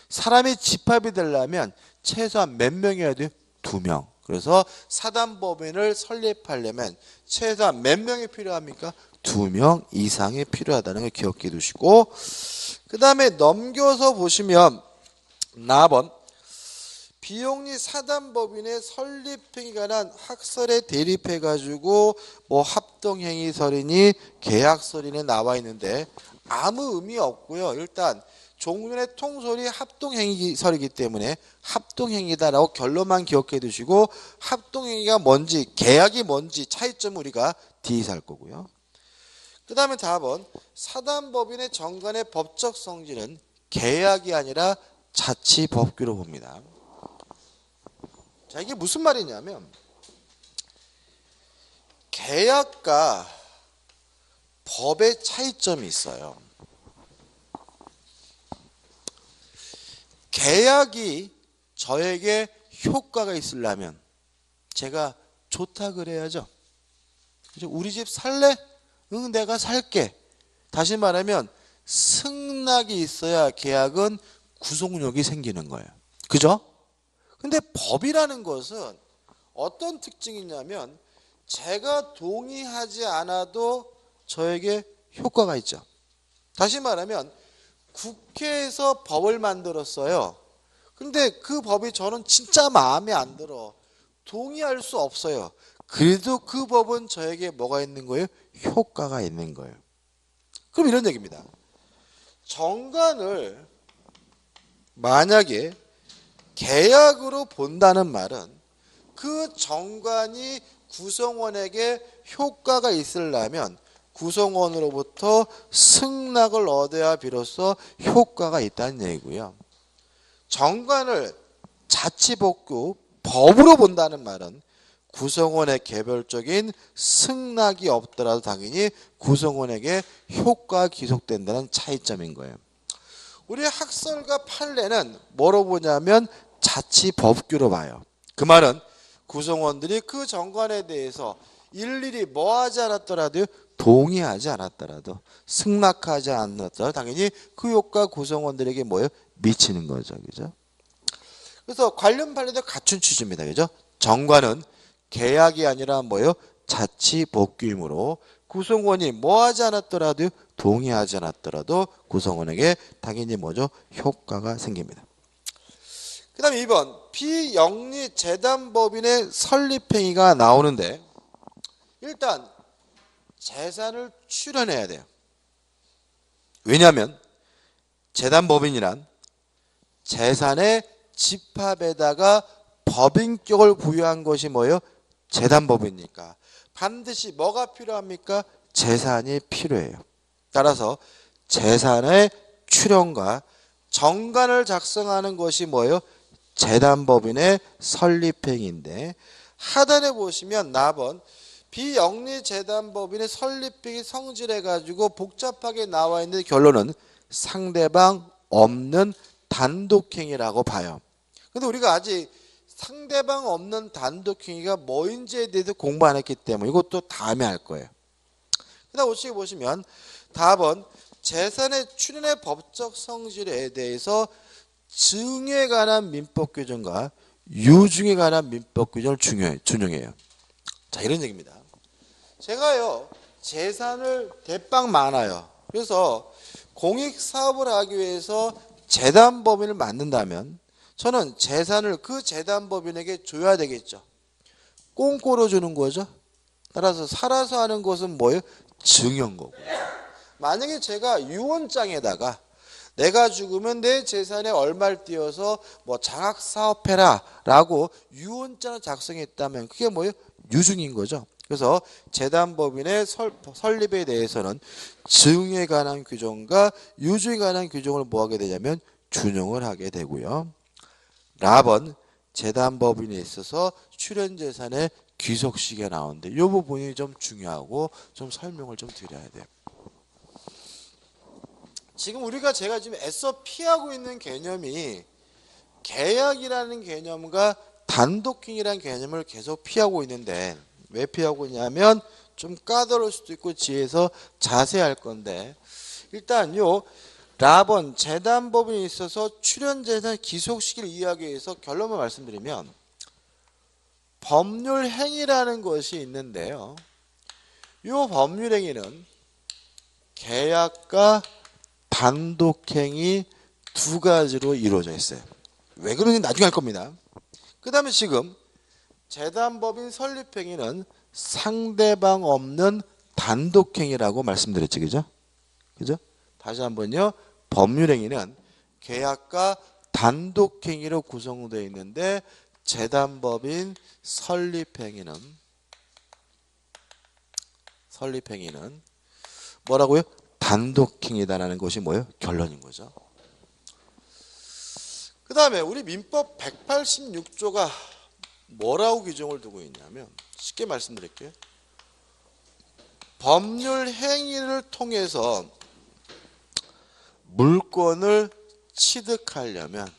사람의 집합이 되려면 최소한 몇 명이어야 돼요? 2명. 그래서 사단법인을 설립하려면 최소한 몇 명이 필요합니까? 2명 이상이 필요하다는 걸 기억해 두시고, 그 다음에 넘겨서 보시면 나번 비영리 사단법인의 설립행위에 관한 학설에 대립해 가지고 뭐 합동행위설이니 계약설이니 나와 있는데 아무 의미 없고요. 일단 종전의 통설이 합동행위설이기 때문에 합동행위다라고 결론만 기억해 두시고, 합동행위가 뭔지 계약이 뭔지 차이점을 우리가 뒤에서 할 거고요. 그 다음에 4번 사단법인의 정관의 법적 성질은 계약이 아니라 자치법규로 봅니다. 자, 이게 무슨 말이냐면 계약과 법의 차이점이 있어요. 계약이 저에게 효과가 있으려면 제가 좋다 그래야죠. 그죠? 우리 집 살래? 응, 내가 살게. 다시 말하면 승낙이 있어야 계약은 구속력이 생기는 거예요. 그죠? 근데 법이라는 것은 어떤 특징이 있냐면 제가 동의하지 않아도 저에게 효과가 있죠. 다시 말하면 국회에서 법을 만들었어요. 근데 그 법이 저는 진짜 마음에 안 들어. 동의할 수 없어요. 그래도 그 법은 저에게 뭐가 있는 거예요? 효과가 있는 거예요. 그럼 이런 얘기입니다. 정관을 만약에 계약으로 본다는 말은 그 정관이 구성원에게 효과가 있으려면 구성원으로부터 승낙을 얻어야 비로소 효과가 있다는 얘기고요. 정관을 자치법규 법으로 본다는 말은 구성원의 개별적인 승낙이 없더라도 당연히 구성원에게 효과가 기속된다는 차이점인 거예요. 우리 학설과 판례는 뭐로 보냐면 자치법규로 봐요. 그 말은 구성원들이 그 정관에 대해서 일일이 뭐 하지 않았더라도 동의하지 않았더라도 승낙하지 않았더라도 당연히 그 효과 구성원들에게 뭐예요? 미치는 거죠. 그죠? 그래서 관련 판례도 갖춘 취지입니다. 그죠? 정관은 계약이 아니라 뭐예요? 자치법규이므로 구성원이 뭐 하지 않았더라도 동의하지 않았더라도 구성원에게 당연히 뭐죠? 효과가 생깁니다. 그 다음에 2번 비영리 재단법인의 설립행위가 나오는데 일단 재산을 출연해야 돼요. 왜냐하면 재단법인이란 재산의 집합에다가 법인격을 부여한 것이 뭐예요? 재단법이니까 반드시 뭐가 필요합니까? 재산이 필요해요. 따라서 재산의 출연과 정관을 작성하는 것이 뭐예요? 재단법인의 설립행위인데 하단에 보시면 나번 비영리 재단법인의 설립행위 성질해가지고 복잡하게 나와 있는 결론은 상대방 없는 단독행위라고 봐요. 근데 우리가 아직 상대방 없는 단독행위가 뭐인지에 대해서 공부 안 했기 때문에 이것도 다음에 할 거예요. 그 다음 우측에 보시면 답은 재산의 출현의 법적 성질에 대해서 증에 관한 민법 규정과 유증에 관한 민법 규정을 준용해요. 자, 이런 얘기입니다. 제가요, 재산을 대빵 많아요. 그래서 공익사업을 하기 위해서 재단법인을 만든다면 저는 재산을 그 재단법인에게 줘야 되겠죠. 꽁꼬로 주는 거죠. 따라서 살아서 하는 것은 뭐예요? 증여인 거고. 만약에 제가 유언장에다가 내가 죽으면 내 재산에 얼마를 띄어서 뭐 장학사업해라 라고 유언장을 작성했다면 그게 뭐예요? 유증인 거죠. 그래서 재단법인의 설립에 대해서는 증에 관한 규정과 유증에 관한 규정을 뭐 하게 되냐면 준용을 하게 되고요. 랍은 재단법인에 있어서 출연재산의 귀속시기가 나오는데 이 부분이 좀 중요하고 좀 설명을 좀 드려야 돼요. 지금 제가 지금 애써 피하고 있는 개념이 계약이라는 개념과 단독행위라는 개념을 계속 피하고 있는데 왜 피하고 있냐면 좀 까다로울 수도 있고 뒤에서 자세히 할 건데 일단 요 랍은 재단법인에 있어서 출연재산 기속시기를 이해하기 위해서 결론만 말씀드리면 법률행위라는 것이 있는데요. 이 법률행위는 계약과 단독행위 두 가지로 이루어져 있어요. 왜 그런지 나중에 할 겁니다. 그 다음에 지금 재단법인 설립행위는 상대방 없는 단독행위라고 말씀드렸죠. 그죠? 다시 한번요. 법률행위는 계약과 단독행위로 구성되어 있는데 재단법인 설립행위는 뭐라고요? 단독행위다라는 것이 뭐예요? 결론인 거죠. 그 다음에 우리 민법 186조가 뭐라고 규정을 두고 있냐면 쉽게 말씀드릴게요. 법률 행위를 통해서 물권을 취득하려면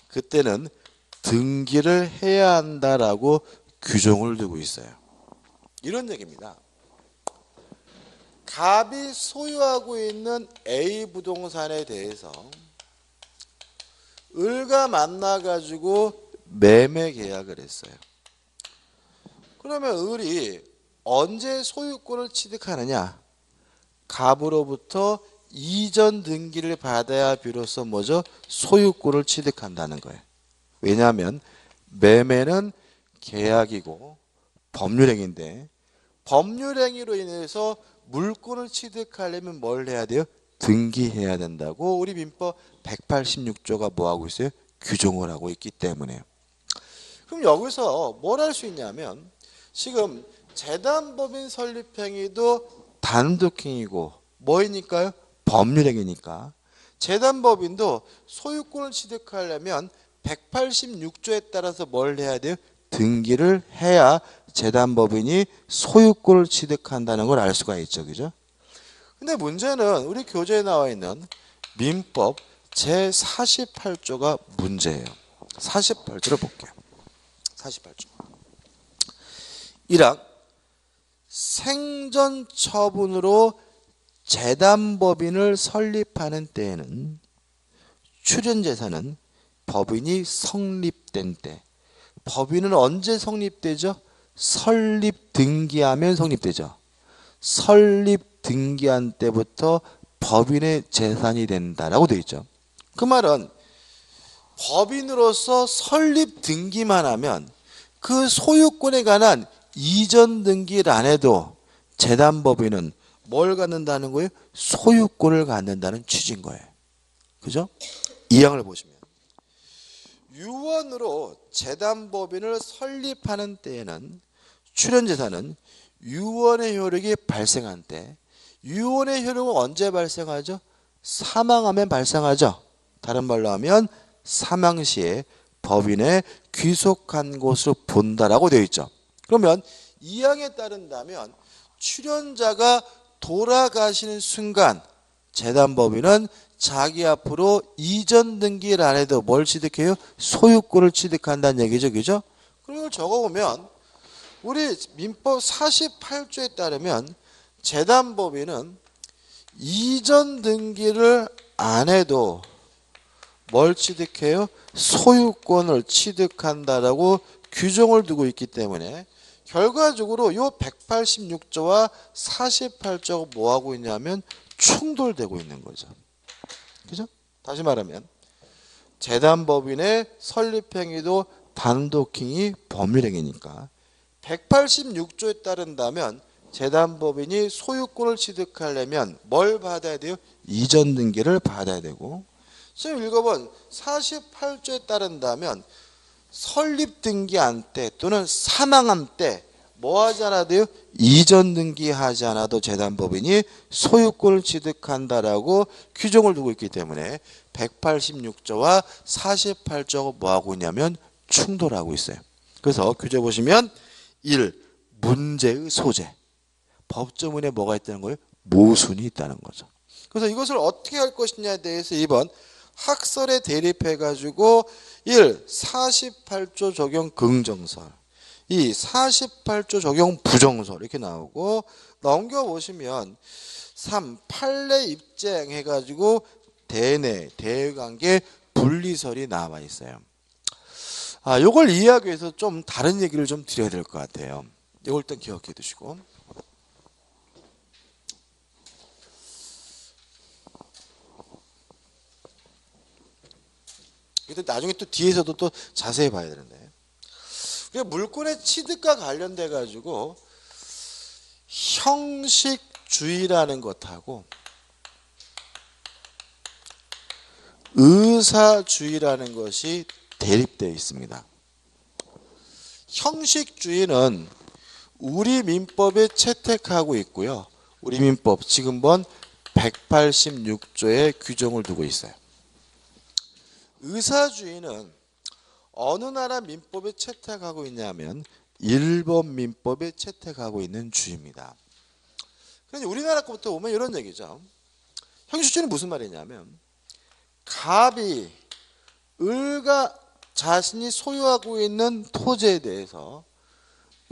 그때는 등기를 해야 한다라고 규정을 두고 있어요. 이런 얘기입니다. 갑이 소유하고 있는 A 부동산에 대해서 을과 만나가지고 매매 계약을 했어요. 그러면 을이 언제 소유권을 취득하느냐? 갑으로부터 이전 등기를 받아야 비로소 뭐죠? 소유권을 취득한다는 거예요. 왜냐하면 매매는 계약이고 법률행위인데 법률행위로 인해서 물권을 취득하려면 뭘 해야 돼요? 등기해야 된다고 우리 민법 186조가 뭐 하고 있어요? 규정을 하고 있기 때문에요. 그럼 여기서 뭘 할 수 있냐면 지금 재단법인 설립행위도 단독행위고 뭐이니까요? 법률행위니까 재단법인도 소유권을 취득하려면 186조에 따라서 뭘 해야 돼요? 등기를 해야 재단법인이 소유권을 취득한다는 걸 알 수가 있죠. 그죠? 근데 문제는 우리 교재에 나와 있는 민법 제48조가 문제예요. 48조를 볼게요. 48조. 1항 생전 처분으로 재단법인을 설립하는 때에는 출연재산은 법인이 성립된 때. 법인은 언제 성립되죠? 설립 등기하면 성립되죠. 설립 등기한 때부터 법인의 재산이 된다라고 되어 있죠. 그 말은 법인으로서 설립 등기만 하면 그 소유권에 관한 이전 등기를 안 해도 재단법인은 뭘 갖는다는 거예요? 소유권을 갖는다는 취지인 거예요. 그죠? 이 항을 보시면 유언으로 재단법인을 설립하는 때에는 출연재산은 유언의 효력이 발생한 때 유언의 효력은 언제 발생하죠? 사망하면 발생하죠. 다른 말로 하면 사망 시에 법인에 귀속한 것으로 본다라고 되어 있죠. 그러면 이 항에 따른다면 출연자가 돌아가시는 순간 재단법인은 자기 앞으로 이전 등기를 안 해도 뭘 취득해요? 소유권을 취득한다는 얘기죠. 그죠? 그럼 이걸 적어보면 우리 민법 48조에 따르면 재단법인은 이전 등기를 안 해도 뭘 취득해요? 소유권을 취득한다라고 규정을 두고 있기 때문에 결과적으로 이 186조와 48조가 뭐하고 있냐면 충돌되고 있는 거죠. 그죠? 다시 말하면 재단법인의 설립행위도 단독행위 법률행위니까 186조에 따른다면 재단법인이 소유권을 취득하려면 뭘 받아야 돼요? 이전 등기를 받아야 되고, 지금 읽어본 48조에 따른다면 설립 등기한 때 또는 사망한 때 뭐 하지 않아도 돼요? 이전 등기하지 않아도 재단법인이 소유권을 취득한다라고 규정을 두고 있기 때문에 186조와 48조가 뭐 하고 있냐면 충돌하고 있어요. 그래서 규제 보시면 1. 문제의 소재. 법조문에 뭐가 있다는 거예요? 모순이 있다는 거죠. 그래서 이것을 어떻게 할 것이냐에 대해서 2번 학설에 대립해가지고 1. 48조 적용 긍정설, 2. 48조 적용 부정설 이렇게 나오고, 넘겨보시면 3. 판례 입증 해가지고 대내, 대외관계 분리설이 나와 있어요. 요걸 이해하기 위해서 좀 다른 얘기를 좀 드려야 될 것 같아요. 이걸 일단 기억해 두시고. 근데 나중에 또 뒤에서도 또 자세히 봐야 되는데, 물권의 취득과 관련돼 가지고 형식주의라는 것하고 의사주의라는 것이 대립되어 있습니다. 형식주의는 우리 민법에 채택하고 있고요. 우리 민법 지금 본 186조에 규정을 두고 있어요. 의사주의는 어느 나라 민법에 채택하고 있냐면 일본 민법에 채택하고 있는 주의입니다. 그런데 우리나라 것부터 보면 이런 얘기죠. 형식주의는 무슨 말이냐면 갑이 을과 자신이 소유하고 있는 토지에 대해서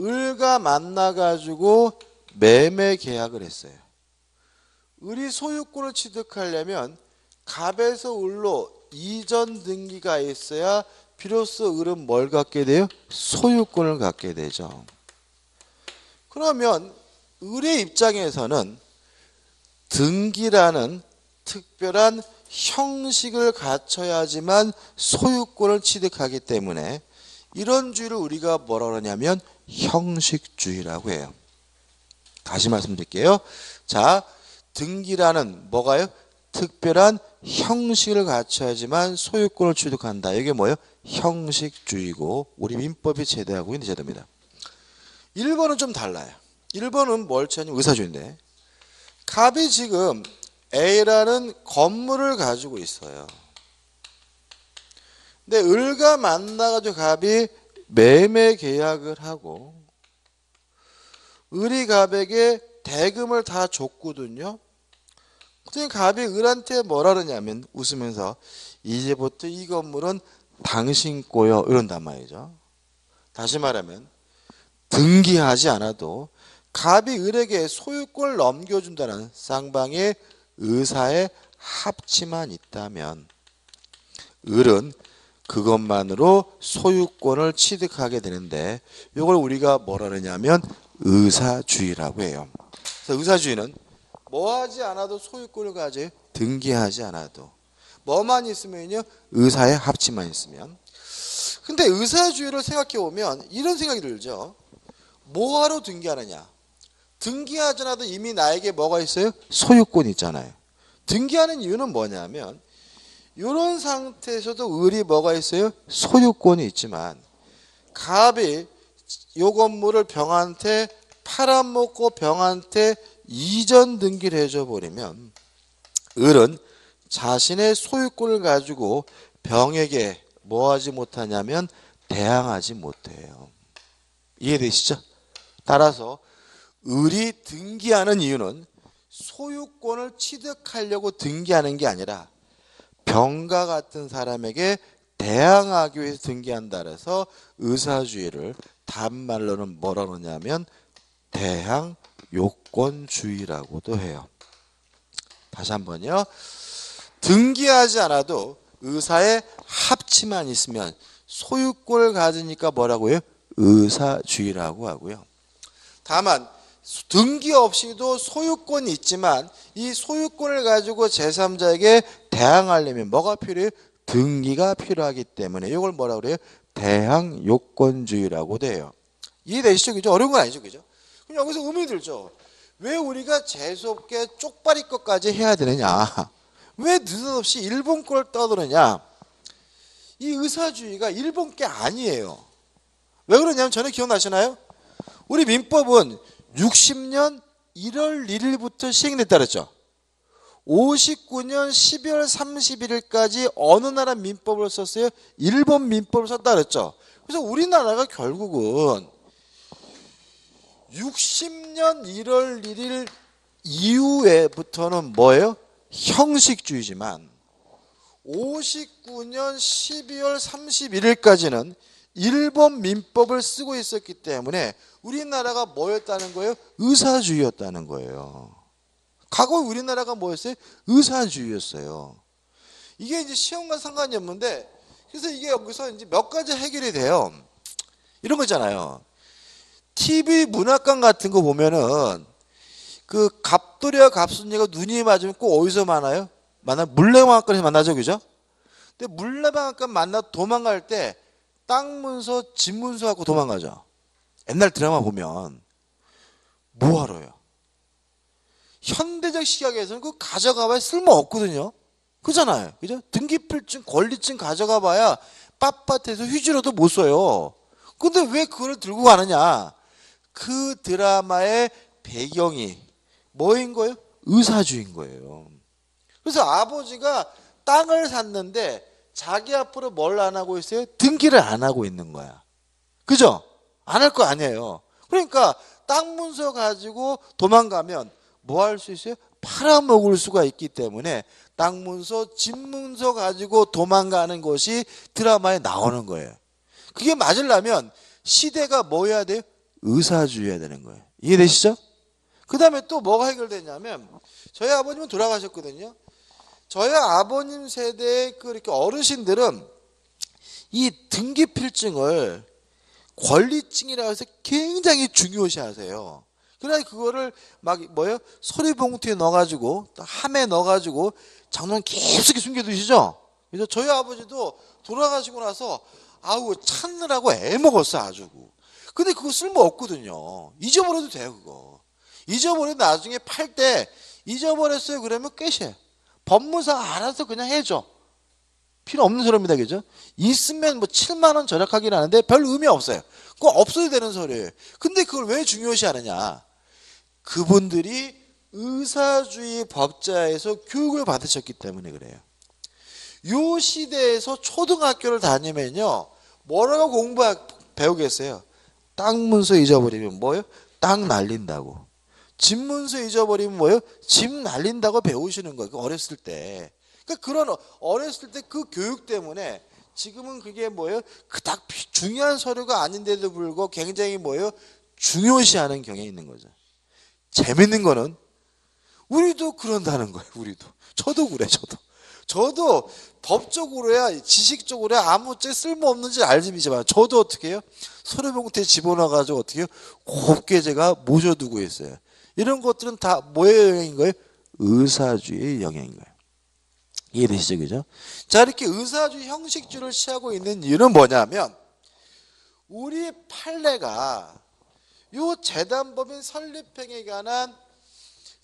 을과 만나가지고 매매 계약을 했어요. 을이 소유권을 취득하려면 갑에서 을로 이전 등기가 있어야 비로소 을은 뭘 갖게 돼요? 소유권을 갖게 되죠. 그러면 을의 입장에서는 등기라는 특별한 형식을 갖춰야지만 소유권을 취득하기 때문에 이런 주의를 우리가 뭐라 그러냐면 형식주의라고 해요. 다시 말씀드릴게요. 자, 등기라는 뭐가요? 특별한 형식을 갖춰야지만 소유권을 취득한다. 이게 뭐예요? 형식주의고 우리 민법이 제대하고 있는 제도입니다. 1번은 좀 달라요. 1번은 뭘 취하냐면 의사주의인데, 갑이 지금 A라는 건물을 가지고 있어요. 근데 을과 만나가지고 갑이 매매 계약을 하고 을이 갑에게 대금을 다 줬거든요. 그랬더니 갑이 을한테 뭐라 그러냐면 웃으면서 이제부터 이 건물은 당신 거요 이런단 말이죠. 다시 말하면 등기하지 않아도 갑이 을에게 소유권을 넘겨준다는 쌍방의 의사의 합치만 있다면 을은 그것만으로 소유권을 취득하게 되는데, 이걸 우리가 뭐라 그러냐면 의사주의라고 해요. 그래서 의사주의는 뭐 하지 않아도 소유권을 가져요. 등기하지 않아도. 뭐만 있으면요? 의사의 합치만 있으면. 근데 의사주의를 생각해 보면 이런 생각이 들죠. 뭐하러 등기하느냐? 등기하지 않아도 이미 나에게 뭐가 있어요? 소유권이 있잖아요. 등기하는 이유는 뭐냐면 이런 상태에서도 을이 뭐가 있어요? 소유권이 있지만 갑이 이 건물을 병한테 팔아먹고 병한테 이전 등기를 해줘 버리면 을은 자신의 소유권을 가지고 병에게 뭐 하지 못하냐면 대항하지 못해요. 이해되시죠? 따라서 을이 등기하는 이유는 소유권을 취득하려고 등기하는 게 아니라 병과 같은 사람에게 대항하기 위해서 등기한다. 그래서 의사주의를 단말로는 뭐라 그러냐면 대항 요건주의라고도 해요. 다시 한번요. 등기하지 않아도 의사의 합치만 있으면 소유권을 가지니까 뭐라고요? 의사주의라고 하고요. 다만 등기 없이도 소유권이 있지만 이 소유권을 가지고 제3자에게 대항하려면 뭐가 필요해요? 등기가 필요하기 때문에 이걸 뭐라고 그래요? 대항요건주의라고 돼요. 이해되시죠? 그죠? 어려운 건 아니죠. 그죠? 그럼 여기서 의문이 들죠. 왜 우리가 재수없게 쪽발이 것까지 해야 되느냐? 왜 느닷없이 일본 걸 떠드느냐? 이 의사주의가 일본 게 아니에요. 왜 그러냐면 전에 기억나시나요? 우리 민법은 60년 1월 1일부터 시행됐다 그랬죠. 59년 12월 31일까지 어느 나라 민법을 썼어요? 일본 민법을 썼다 그랬죠. 그래서 우리나라가 결국은 60년 1월 1일 이후에부터는 뭐예요? 형식주의지만 59년 12월 31일까지는 일본 민법을 쓰고 있었기 때문에 우리나라가 뭐였다는 거예요? 의사주의였다는 거예요. 과거 우리나라가 뭐였어요? 의사주의였어요. 이게 이제 시험과 상관이 없는데 그래서 이게 여기서 이제 몇 가지 해결이 돼요. 이런 거잖아요. TV 문학관 같은 거 보면은 그 갑돌이와 갑순이가 눈이 맞으면 꼭 어디서 만나요? 물레방앗간에서 만나죠, 그죠? 근데 물레방앗간 만나 도망갈 때 땅 문서, 집 문서 갖고 도망가죠. 옛날 드라마 보면 뭐하러요? 현대적 시각에서는 그거 가져가봐야 쓸모 없거든요. 그잖아요, 그죠? 등기필증, 권리증 가져가봐야 빳빳해서 휴지로도 못 써요. 근데 왜 그걸 들고 가느냐? 그 드라마의 배경이 뭐인 거예요? 의사주의인 거예요. 그래서 아버지가 땅을 샀는데 자기 앞으로 뭘 안 하고 있어요? 등기를 안 하고 있는 거야. 그죠? 안 할 거 아니에요. 그러니까 땅 문서 가지고 도망가면 뭐 할 수 있어요? 팔아먹을 수가 있기 때문에 땅 문서, 집 문서 가지고 도망가는 것이 드라마에 나오는 거예요. 그게 맞으려면 시대가 뭐여야 돼요? 의사주의여야 되는 거예요. 이해되시죠? 그 다음에 또 뭐가 해결되냐면 저희 아버님은 돌아가셨거든요. 저희 아버님 세대의 그렇게 어르신들은 이 등기필증을 권리증이라고 해서 굉장히 중요시 하세요. 그러나 그거를 막 뭐요? 소리봉투에 넣어가지고 또 함에 넣어가지고 장롱 깊숙이 숨겨두시죠. 그래서 저희 아버지도 돌아가시고 나서 아우 찾느라고 애먹었어 아주. 근데 그거 쓸모 없거든요. 잊어버려도 돼요 그거. 잊어버려 나중에 팔 때 잊어버렸어요 그러면 끝이에요. 법무사가 알아서 그냥 해줘. 필요 없는 소리입니다. 그죠? 있으면 뭐 7만 원 절약하긴 하는데 별 의미 없어요. 그거 없어도 되는 소리예요. 근데 그걸 왜 중요시 하느냐? 그분들이 의사주의 법자에서 교육을 받으셨기 때문에 그래요. 요 시대에서 초등학교를 다니면요. 뭐라고 배우겠어요? 땅 문서 잊어버리면 뭐예요? 땅 날린다고. 집 문서 잊어버리면 뭐예요? 집 날린다고 배우시는 거예요. 어렸을 때. 그러니까 그런 어렸을 때 그 교육 때문에 지금은 그게 뭐예요? 그닥 중요한 서류가 아닌데도 불구하고 굉장히 뭐예요? 중요시하는 경향이 있는 거죠. 재밌는 거는 우리도 그런다는 거예요. 우리도. 저도 그래. 저도 법적으로야 지식적으로야 아무 쓸모없는지 알지만 저도 어떻게 해요? 소리봉투에 집어넣어가지고 어떻게 해요? 곱게 제가 모셔두고 있어요. 이런 것들은 다 뭐의 영향인 거예요? 의사주의의 영향인 거예요. 이해되시죠? 그죠? 자, 이렇게 의사주의 형식주의를 취하고 있는 이유는 뭐냐면 우리 판례가 요 재단법인 설립행위에 관한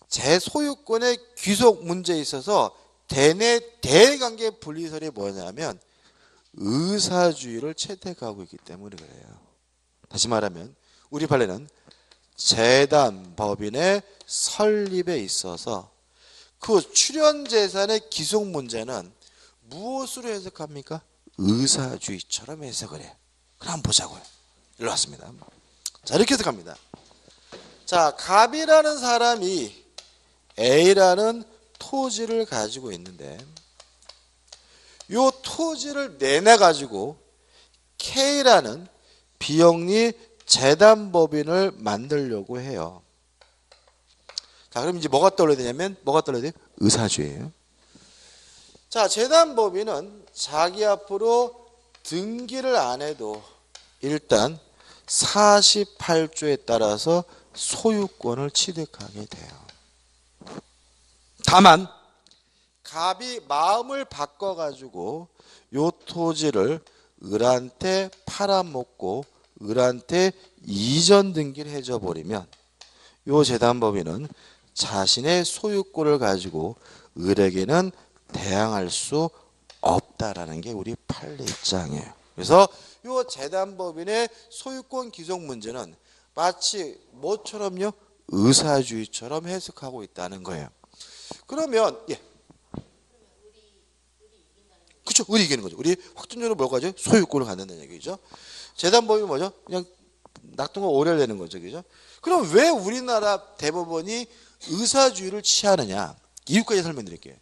제소유권의 귀속 문제에 있어서 대내관계 분리설이 뭐냐면 의사주의를 채택하고 있기 때문에 그래요. 다시 말하면 우리 판례는 재단법인의 설립에 있어서 그 출연재산의 귀속 문제는 무엇으로 해석합니까? 의사주의처럼 해석을 해요. 그럼 한번 보자고요. 일로 왔습니다. 자, 이렇게 해석합니다. 자, 갑이라는 사람이 A라는 토지를 가지고 있는데 이 토지를 내놔가지고 K라는 비영리 재단법인을 만들려고 해요. 자, 그럼 이제 뭐가 떠올려야 되냐면 뭐가 떠올려야 돼요? 의사주의예요. 자, 재단법인은 자기 앞으로 등기를 안 해도 일단 48조에 따라서 소유권을 취득하게 돼요. 다만 갑이 마음을 바꿔가지고 요 토지를 을한테 팔아먹고 을한테 이전 등기를 해줘 버리면 요 재단법인은 자신의 소유권을 가지고 을에게는 대항할 수 없다라는 게 우리 판례 입장이에요. 그래서 요 재단법인의 소유권 귀속 문제는 마치 뭐처럼요? 의사주의처럼 해석하고 있다는 거예요. 그러면 그렇죠. 을이 이기는 거죠. 우리 확정적으로 뭘 가져? 소유권을 갖는다는 얘기죠. 재단법인이 뭐죠? 그냥 낙동과 오래를 내는 거죠. 그죠? 그럼 왜 우리나라 대법원이 의사주의를 취하느냐? 이유까지 설명드릴게요.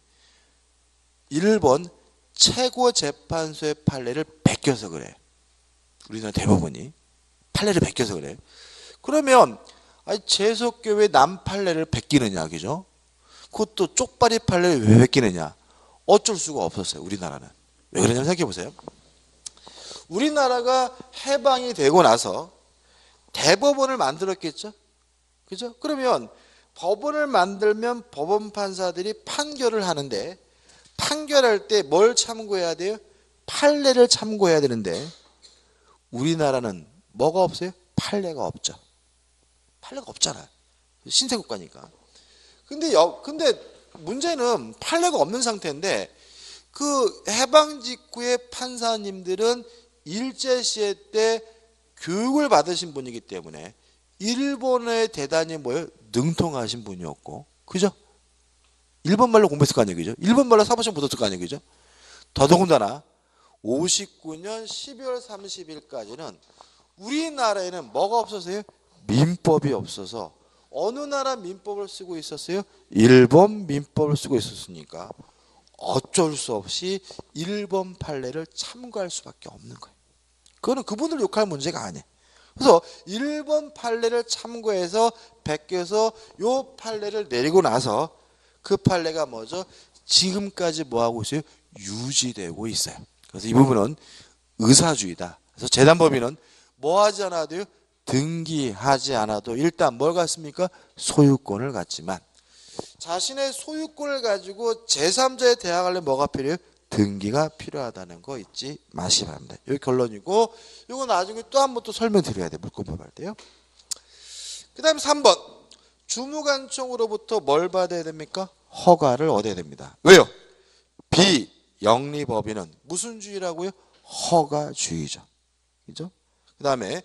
1번 최고재판소의 판례를 베껴서 그래. 우리나라 대법원이 판례를 베껴서 그래. 그러면 재석교회 남 판례를 베끼느냐, 그죠? 그것도 쪽발이 판례를 왜 베끼느냐? 어쩔 수가 없었어요. 우리나라는. 왜 그러냐면 생각해 보세요. 우리나라가 해방이 되고 나서 대법원을 만들었겠죠? 그죠? 그러면 법원을 만들면 법원 판사들이 판결을 하는데 판결할 때 뭘 참고해야 돼요? 판례를 참고해야 되는데 우리나라는 뭐가 없어요? 판례가 없죠. 판례가 없잖아. 신세국가니까. 근데 문제는 판례가 없는 상태인데 그 해방 직후의 판사님들은 일제시대 때 교육을 받으신 분이기 때문에 일본어에 대단히 능통하신 분이었고, 그죠? 일본말로 공부했을 거 아니에요, 그죠? 일본말로 사법시험 붙었을 거 아니에요, 그죠? 더더군다나 59년 12월 30일까지는 우리나라에는 뭐가 없었어요? 민법이 없어서 어느 나라 민법을 쓰고 있었어요? 일본 민법을 쓰고 있었으니까 어쩔 수 없이 일본 판례를 참고할 수밖에 없는 거예요. 그거는 그분들 욕할 문제가 아니에요. 그래서 일본 판례를 참고해서 베껴서 요 판례를 내리고 나서 그 판례가 뭐죠? 지금까지 뭐하고 있어요? 유지되고 있어요. 그래서 이 부분은 의사주의다. 그래서 재단법인은 뭐 하지 않아도요? 등기하지 않아도 일단 뭘 갖습니까? 소유권을 갖지만 자신의 소유권을 가지고 제3자에 대항하려면 뭐가 필요해요? 등기가 필요하다는 거 잊지 마시기 바랍니다. 여기 결론이고 이거 나중에 또 한 번 또 설명드려야 돼요. 물권법할 때요. 그 다음에 3번 주무관청으로부터 뭘 받아야 됩니까? 허가를 얻어야 됩니다. 왜요? 비영리법인은 무슨 주의라고요? 허가주의죠. 그죠? 그 다음에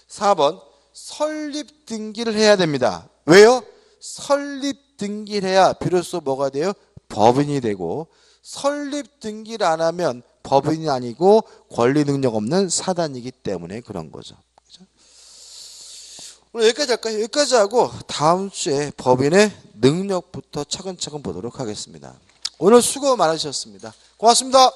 4번 설립 등기를 해야 됩니다. 왜요? 설립 등기를 해야 비로소 뭐가 돼요? 법인이 되고 설립 등기를 안 하면 법인이 아니고 권리 능력 없는 사단이기 때문에 그런 거죠. 그죠? 오늘 여기까지 할까요? 여기까지 하고 다음 주에 법인의 능력부터 차근차근 보도록 하겠습니다. 오늘 수고 많으셨습니다. 고맙습니다.